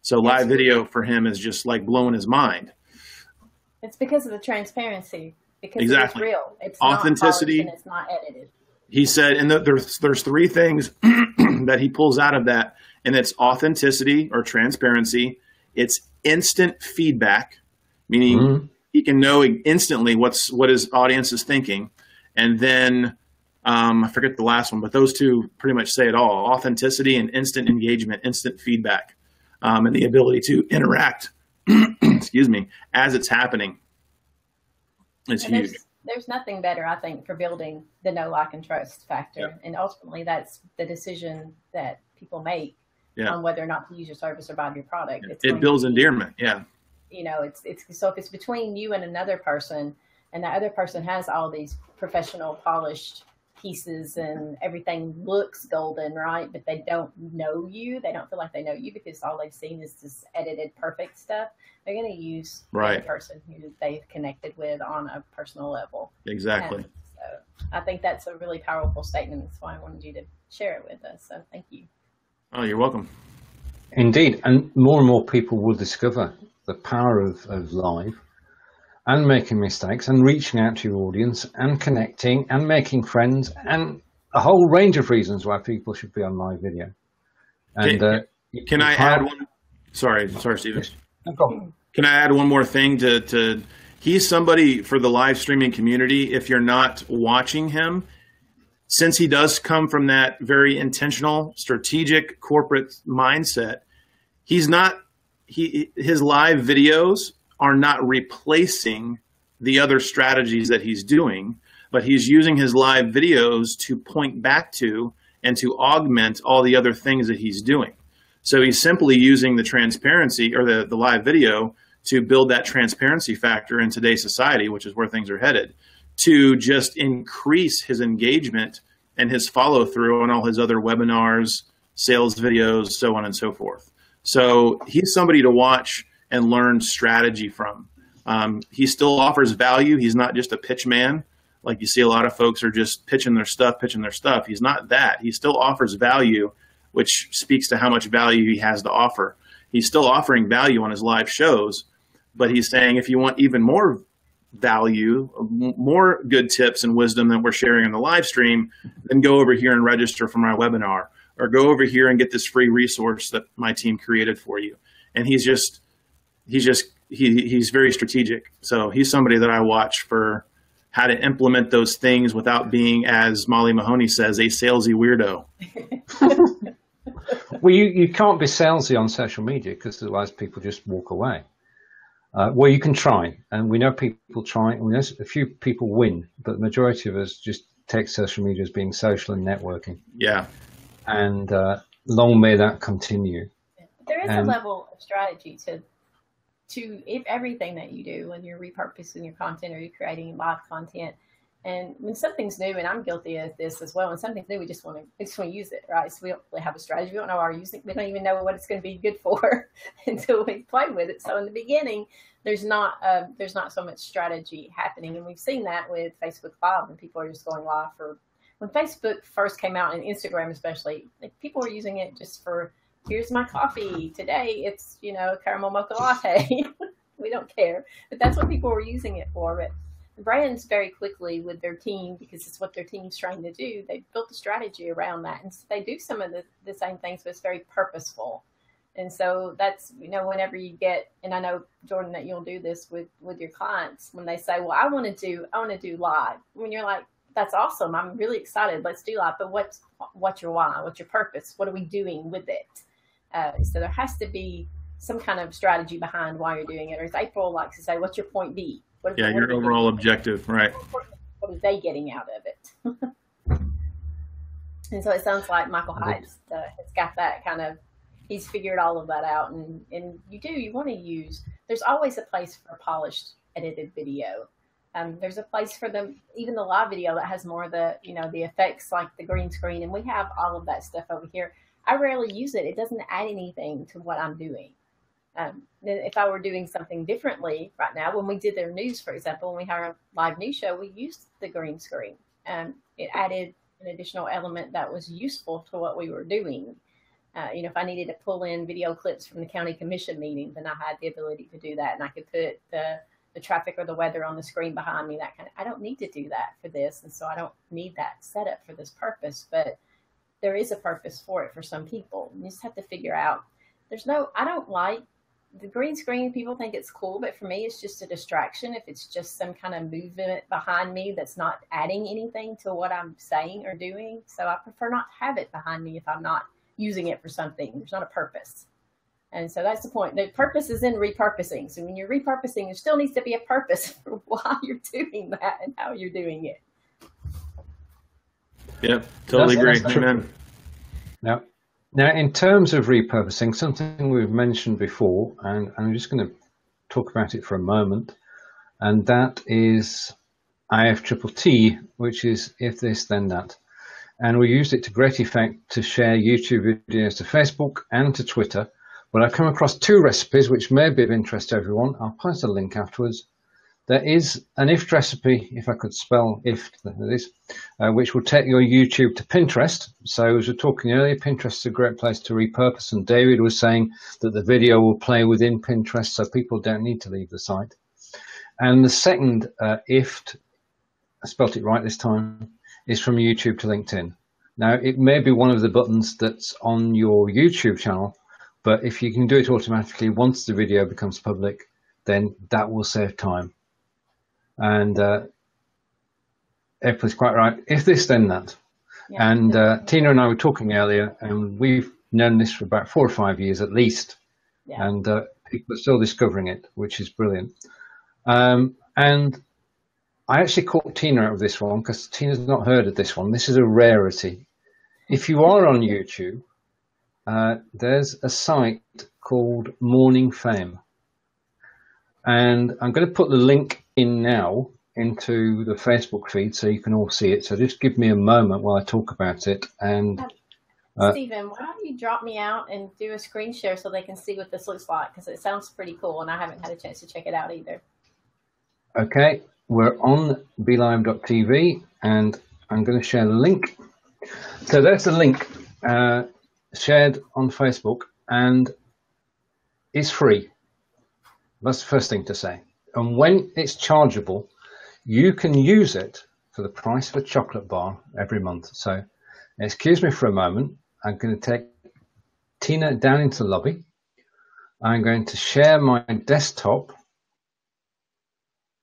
S4: So live video for him is just like blowing his mind.
S2: It's because of the transparency, because
S4: exactly.
S2: It's real. It's
S4: authenticity.
S2: Not polished and it's not edited.
S4: He said, and there's three things that he pulls out of that, and it's authenticity or transparency. It's instant feedback, meaning he can know instantly what his audience is thinking. And then I forget the last one, but those two pretty much say it all: authenticity and instant engagement, instant feedback. And the ability to interact, excuse me, as it's happening is huge.
S2: There's nothing better, I think, for building the know, like, and trust factor.
S4: Yeah.
S2: And ultimately, that's the decision that people make on whether or not to use your service or buy your product.
S4: Yeah. It builds endearment, yeah.
S2: So if it's between you and another person, and that other person has all these professional, polished pieces and everything looks golden, right? But they don't know you. They don't feel like they know you because all they've seen is this edited perfect stuff. They're going to use the person who they've connected with on a personal level.
S4: Exactly.
S2: So I think that's a really powerful statement. That's why I wanted you to share it with us. So thank you.
S4: Oh, you're welcome.
S1: Indeed. And more people will discover the power of live and making mistakes and reaching out to your audience and connecting and making friends and a whole range of reasons why people should be on live video. And
S4: can I add one? Sorry, Stephen.
S1: No problem.
S4: Can I add one more thing to he's somebody for the live streaming community. If you're not watching him, since he does come from that very intentional, strategic corporate mindset, his live videos are not replacing the other strategies that he's doing, but he's using his live videos to point back to and to augment all the other things that he's doing. So he's simply using the transparency or the live video to build that transparency factor in today's society, which is where things are headed, to just increase his engagement and his follow through on all his other webinars, sales videos, so on and so forth. So he's somebody to watch and learn strategy from. He still offers value. He's not just a pitch man. Like you see a lot of folks are just pitching their stuff. He's not that. He still offers value, which speaks to how much value he has to offer. He's still offering value on his live shows, but he's saying if you want even more value, more good tips and wisdom that we're sharing in the live stream, then go over here and register for my webinar, or go over here and get this free resource that my team created for you. And he's very strategic. So he's somebody that I watch for how to implement those things without being, as Molly Mahoney says, a salesy weirdo.
S1: Well, you can't be salesy on social media because otherwise people just walk away. Well, you can try, and we know people try, and we know a few people win, but the majority of us just take social media as being social and networking.
S4: Yeah.
S1: And long may that continue.
S2: There is a level of strategy to everything that you do when you're repurposing your content or you're creating live content. And when something's new, and I'm guilty of this as well, when something's new, we just want to use it, right? So we don't really have a strategy. We don't know our using. We don't even know what it's going to be good for until we play with it. So in the beginning, there's not so much strategy happening, and we've seen that with Facebook Live, when people are just going live for. When Facebook first came out, and Instagram especially, like, people were using it just for, here's my coffee today. It's caramel mocha latte. We don't care, but that's what people were using it for. But brands very quickly with their team, because it's what their team's trying to do, they built a strategy around that. And so they do some of the same things, but it's very purposeful. And so that's, whenever you get, and I know, Jordan, that you'll do this with your clients, when they say, well, I want to do live. When you're like, that's awesome. I'm really excited. Let's do live. But what's your why? What's your purpose? What are we doing with it? So there has to be some kind of strategy behind why you're doing it. Or as April likes to say, what's your point B?
S4: Your overall objective, right?
S2: What are they getting out of it? And so it sounds like Michael Hyde's has got that kind of, he's figured all of that out. And you want to use, there's always a place for polished, edited video. There's a place for even the live video that has more of the effects, like the green screen. And we have all of that stuff over here. I rarely use it. It doesn't add anything to what I'm doing. If I were doing something differently right now, when we did their news, for example, when we had our live news show, we used the green screen. It added an additional element that was useful to what we were doing. If I needed to pull in video clips from the county commission meeting, then I had the ability to do that. And I could put the traffic or the weather on the screen behind me, that kind of, I don't need to do that for this. And so I don't need that setup for this purpose, but there is a purpose for it for some people. You just have to figure out, I don't like the green screen. People think it's cool, but for me, it's just a distraction. If it's just some kind of movement behind me that's not adding anything to what I'm saying or doing. So I prefer not to have it behind me if I'm not using it for something. There's not a purpose. And so that's the point. The purpose is in repurposing. So when you're repurposing, there still needs to be a purpose for why you're doing that and how you're doing it.
S4: Yep, totally agree. Amen.
S1: Now, in terms of repurposing, something we've mentioned before, and I'm just going to talk about it for a moment, and that is IFTTT, which is if this, then that. And we used it to great effect to share YouTube videos to Facebook and to Twitter. But I've come across two recipes which may be of interest to everyone. I'll post a link afterwards. There is an IFT recipe, if I could spell IFT, that is, which will take your YouTube to Pinterest. So as we were talking earlier, Pinterest is a great place to repurpose, and David was saying that the video will play within Pinterest, so people don't need to leave the site. And the second IFT, I spelt it right this time, is from YouTube to LinkedIn. Now, it may be one of the buttons that's on your YouTube channel, but if you can do it automatically once the video becomes public, then that will save time. And April's quite right. If this, then that.
S2: Yeah.
S1: And Tina and I were talking earlier, and we've known this for about 4 or 5 years at least.
S2: Yeah.
S1: And people are still discovering it, which is brilliant. And I actually caught Tina out of this one because Tina's not heard of this one. This is a rarity. If you are on YouTube, there's a site called Morning Fame. And I'm going to put the link in now into the Facebook feed so you can all see it. So just give me a moment while I talk about it. And
S2: Stephen, why don't you drop me out and do a screen share so they can see what this looks like? Because it sounds pretty cool, and I haven't had a chance to check it out either.
S1: Okay, we're on BeLive.tv, and I'm going to share the link. So there's the link shared on Facebook, and it's free. That's the first thing to say. And when it's chargeable, you can use it for the price of a chocolate bar every month. So excuse me for a moment. I'm going to take Tina down into the lobby. I'm going to share my desktop,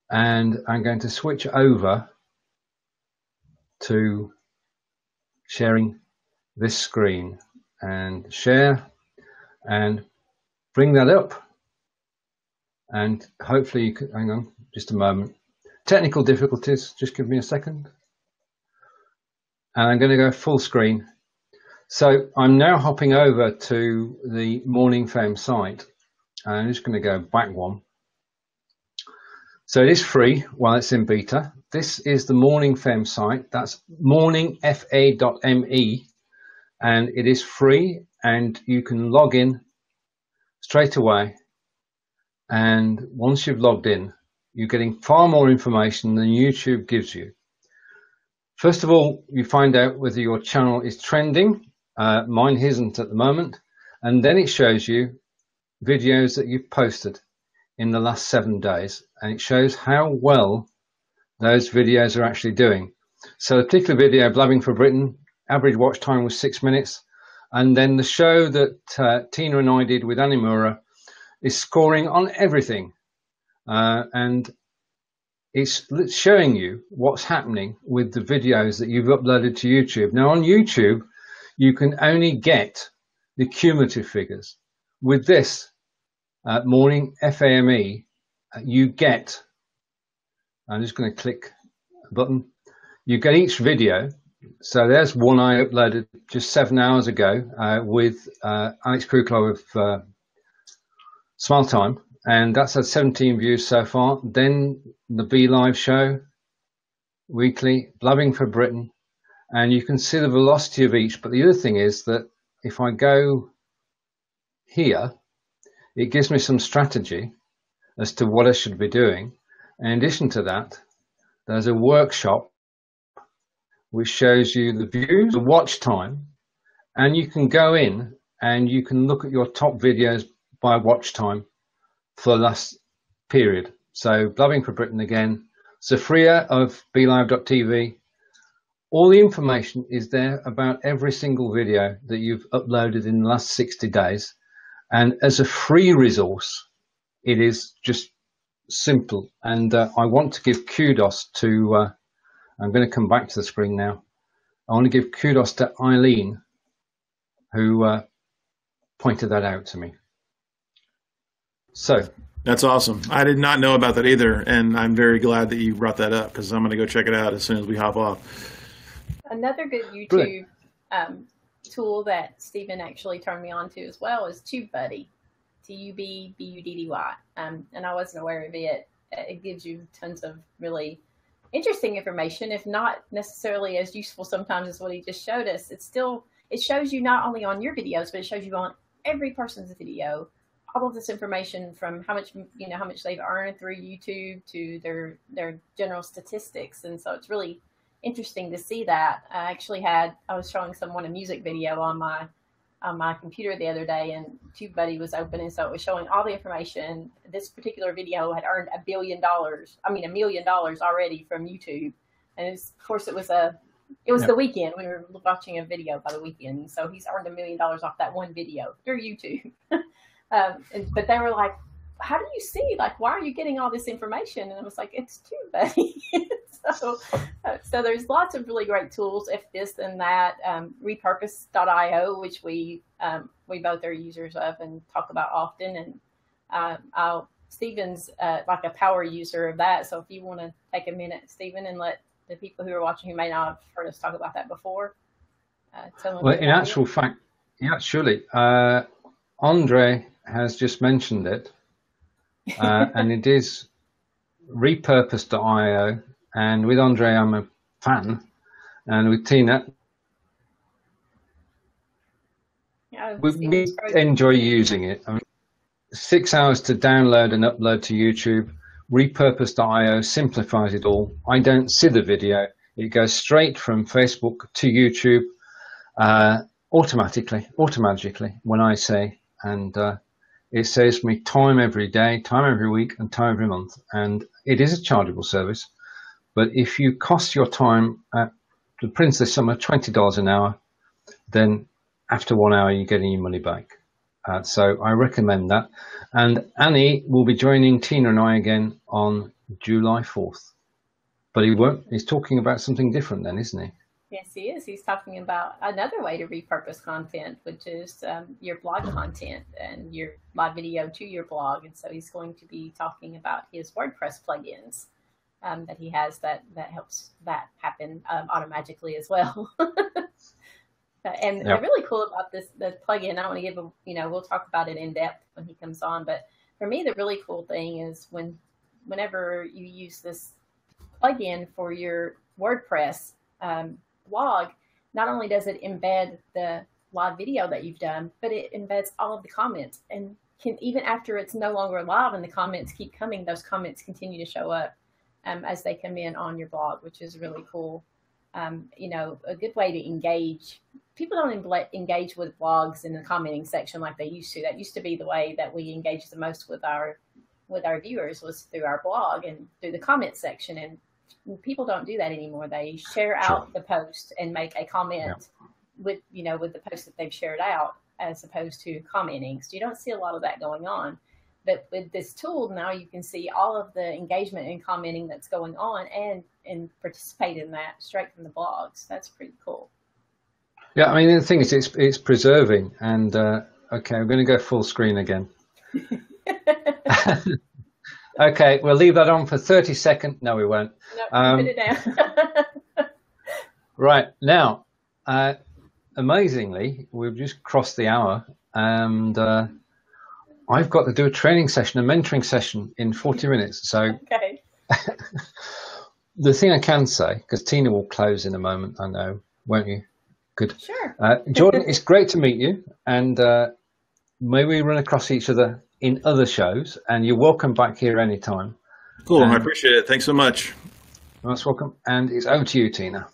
S1: and I'm going to switch over to sharing this screen and share and bring that up. And hopefully you can, hang on just a moment. Technical difficulties, just give me a second. And I'm going to go full screen. So I'm now hopping over to the Morning Fame site. I'm just going to go back one. So it is free while it's in beta. This is the Morning Fame site. That's morningfa.me. And it is free, and you can log in straight away. And once you've logged in, you're getting far more information than YouTube gives you. First of all, you find out whether your channel is trending. Mine isn't at the moment. And then it shows you videos that you've posted in the last 7 days. And it shows how well those videos are actually doing. So a particular video, Blabbing for Britain, average watch time was 6 minutes. And then the show that Tina and I did with Animura is scoring on everything. And it's showing you what's happening with the videos that you've uploaded to YouTube. Now on YouTube, you can only get the cumulative figures. With this Morning FAME, you get, I'm just going to click a button, you get each video. So there's one I uploaded just 7 hours ago with Alex Kruklo of Smile Time, and that's had 17 views so far. Then the Be Live show, weekly, Blabbing for Britain, and you can see the velocity of each. But the other thing is that if I go here, it gives me some strategy as to what I should be doing. In addition to that, there's a workshop which shows you the views, the watch time, and you can go in and you can look at your top videos by watch time for the last period. So Blabbing for Britain again, Zafria of BeLive.tv. All the information is there about every single video that you've uploaded in the last 60 days. And as a free resource, it is just simple. And I want to give kudos to, I'm going to come back to the screen now. I want to give kudos to Eileen, who pointed that out to me. So
S4: that's awesome. I did not know about that either, and I'm very glad that you brought that up because I'm going to go check it out as soon as we hop off.
S2: Another good YouTube tool that Stephen actually turned me on to as well is TubeBuddy, TubeBuddy, and I wasn't aware of it. It gives you tons of really interesting information, if not necessarily as useful sometimes as what he just showed us. It shows you not only on your videos, but it shows you on every person's video all of this information from how much they've earned through YouTube to their general statistics. And so it's really interesting to see that. I was showing someone a music video on my computer the other day, and TubeBuddy was open, and so it was showing all the information. This particular video had earned $1 million already from YouTube, and of course it was the weekend. We were watching a video by the weekend, so he's earned $1 million off that one video through YouTube. But they were like, how do you see, like, why are you getting all this information? And I was like, it's TubeBuddy. So there's lots of really great tools, if this then that, Repurpose.io, which we both are users of and talk about often. And Stephen's like a power user of that. So if you want to take a minute, Stephen, and let the people who are watching who may not have heard us talk about that before, tell them.
S1: Well, in actual fact, yeah, surely. Andre has just mentioned it, and it is Repurpose.io. And with Andre, I'm a fan, and with Tina, we enjoy using it. I mean, 6 hours to download and upload to YouTube. Repurpose.io simplifies it all. I don't see the video. It goes straight from Facebook to YouTube automatically when I say, and it saves me time every day, time every week, and time every month. And it is a chargeable service. But if you cost your time at the Princess Summer $20 an hour, then after 1 hour, you're getting your money back. So I recommend that. And Annie will be joining Tina and I again on July 4th. But he won't. He's talking about something different then, isn't he?
S2: Yes, he is. He's talking about another way to repurpose content, which is your blog content and your live video to your blog. And so he's going to be talking about his WordPress plugins that he has that helps that happen automatically as well. And
S1: Yep.
S2: really cool about the plugin, I want to give him, we'll talk about it in depth when he comes on. But for me, the really cool thing is whenever you use this plugin for your WordPress blog, not only does it embed the live video that you've done, but it embeds all of the comments, and can, even after it's no longer live and the comments keep coming, those comments continue to show up as they come in on your blog, which is really cool. A good way to engage. People don't engage with blogs in the commenting section like they used to. That used to be the way that we engaged the most with our viewers, was through our blog and through the comment section. And people don't do that anymore. They share out the post and make a comment with the post that they've shared out, as opposed to commenting. So you don't see a lot of that going on. But with this tool, now you can see all of the engagement and commenting that's going on and participate in that straight from the blogs. That's pretty cool.
S1: Yeah, I mean, the thing is, it's preserving. And, okay, I'm going to go full screen again. Okay, we'll leave that on for 30 seconds. No, we won't.
S2: No, put it down.
S1: Right, now, amazingly, we've just crossed the hour, and I've got to do a training session, a mentoring session in 40 minutes. So
S2: Okay.
S1: The thing I can say, because Tina will close in a moment, I know, won't you? Good.
S2: Sure.
S1: Jordan, it's great to meet you, and may we run across each other in other shows, and you're welcome back here anytime.
S4: Cool, I appreciate it. Thanks so much.
S1: Most welcome, and it's over to you, Tina.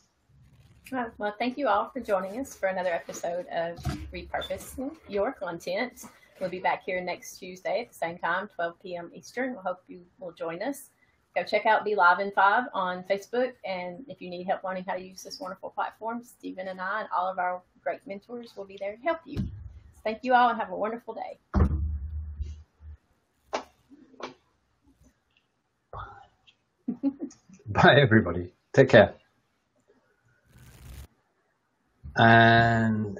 S2: Well, thank you all for joining us for another episode of Repurposing Your Content. We'll be back here next Tuesday at the same time, 12 p.m. Eastern. We hope you will join us. Go check out Be Live in 5 on Facebook. And if you need help learning how to use this wonderful platform, Stephen and I and all of our great mentors will be there to help you. So thank you all and have a wonderful day.
S1: Bye, everybody. Take care. And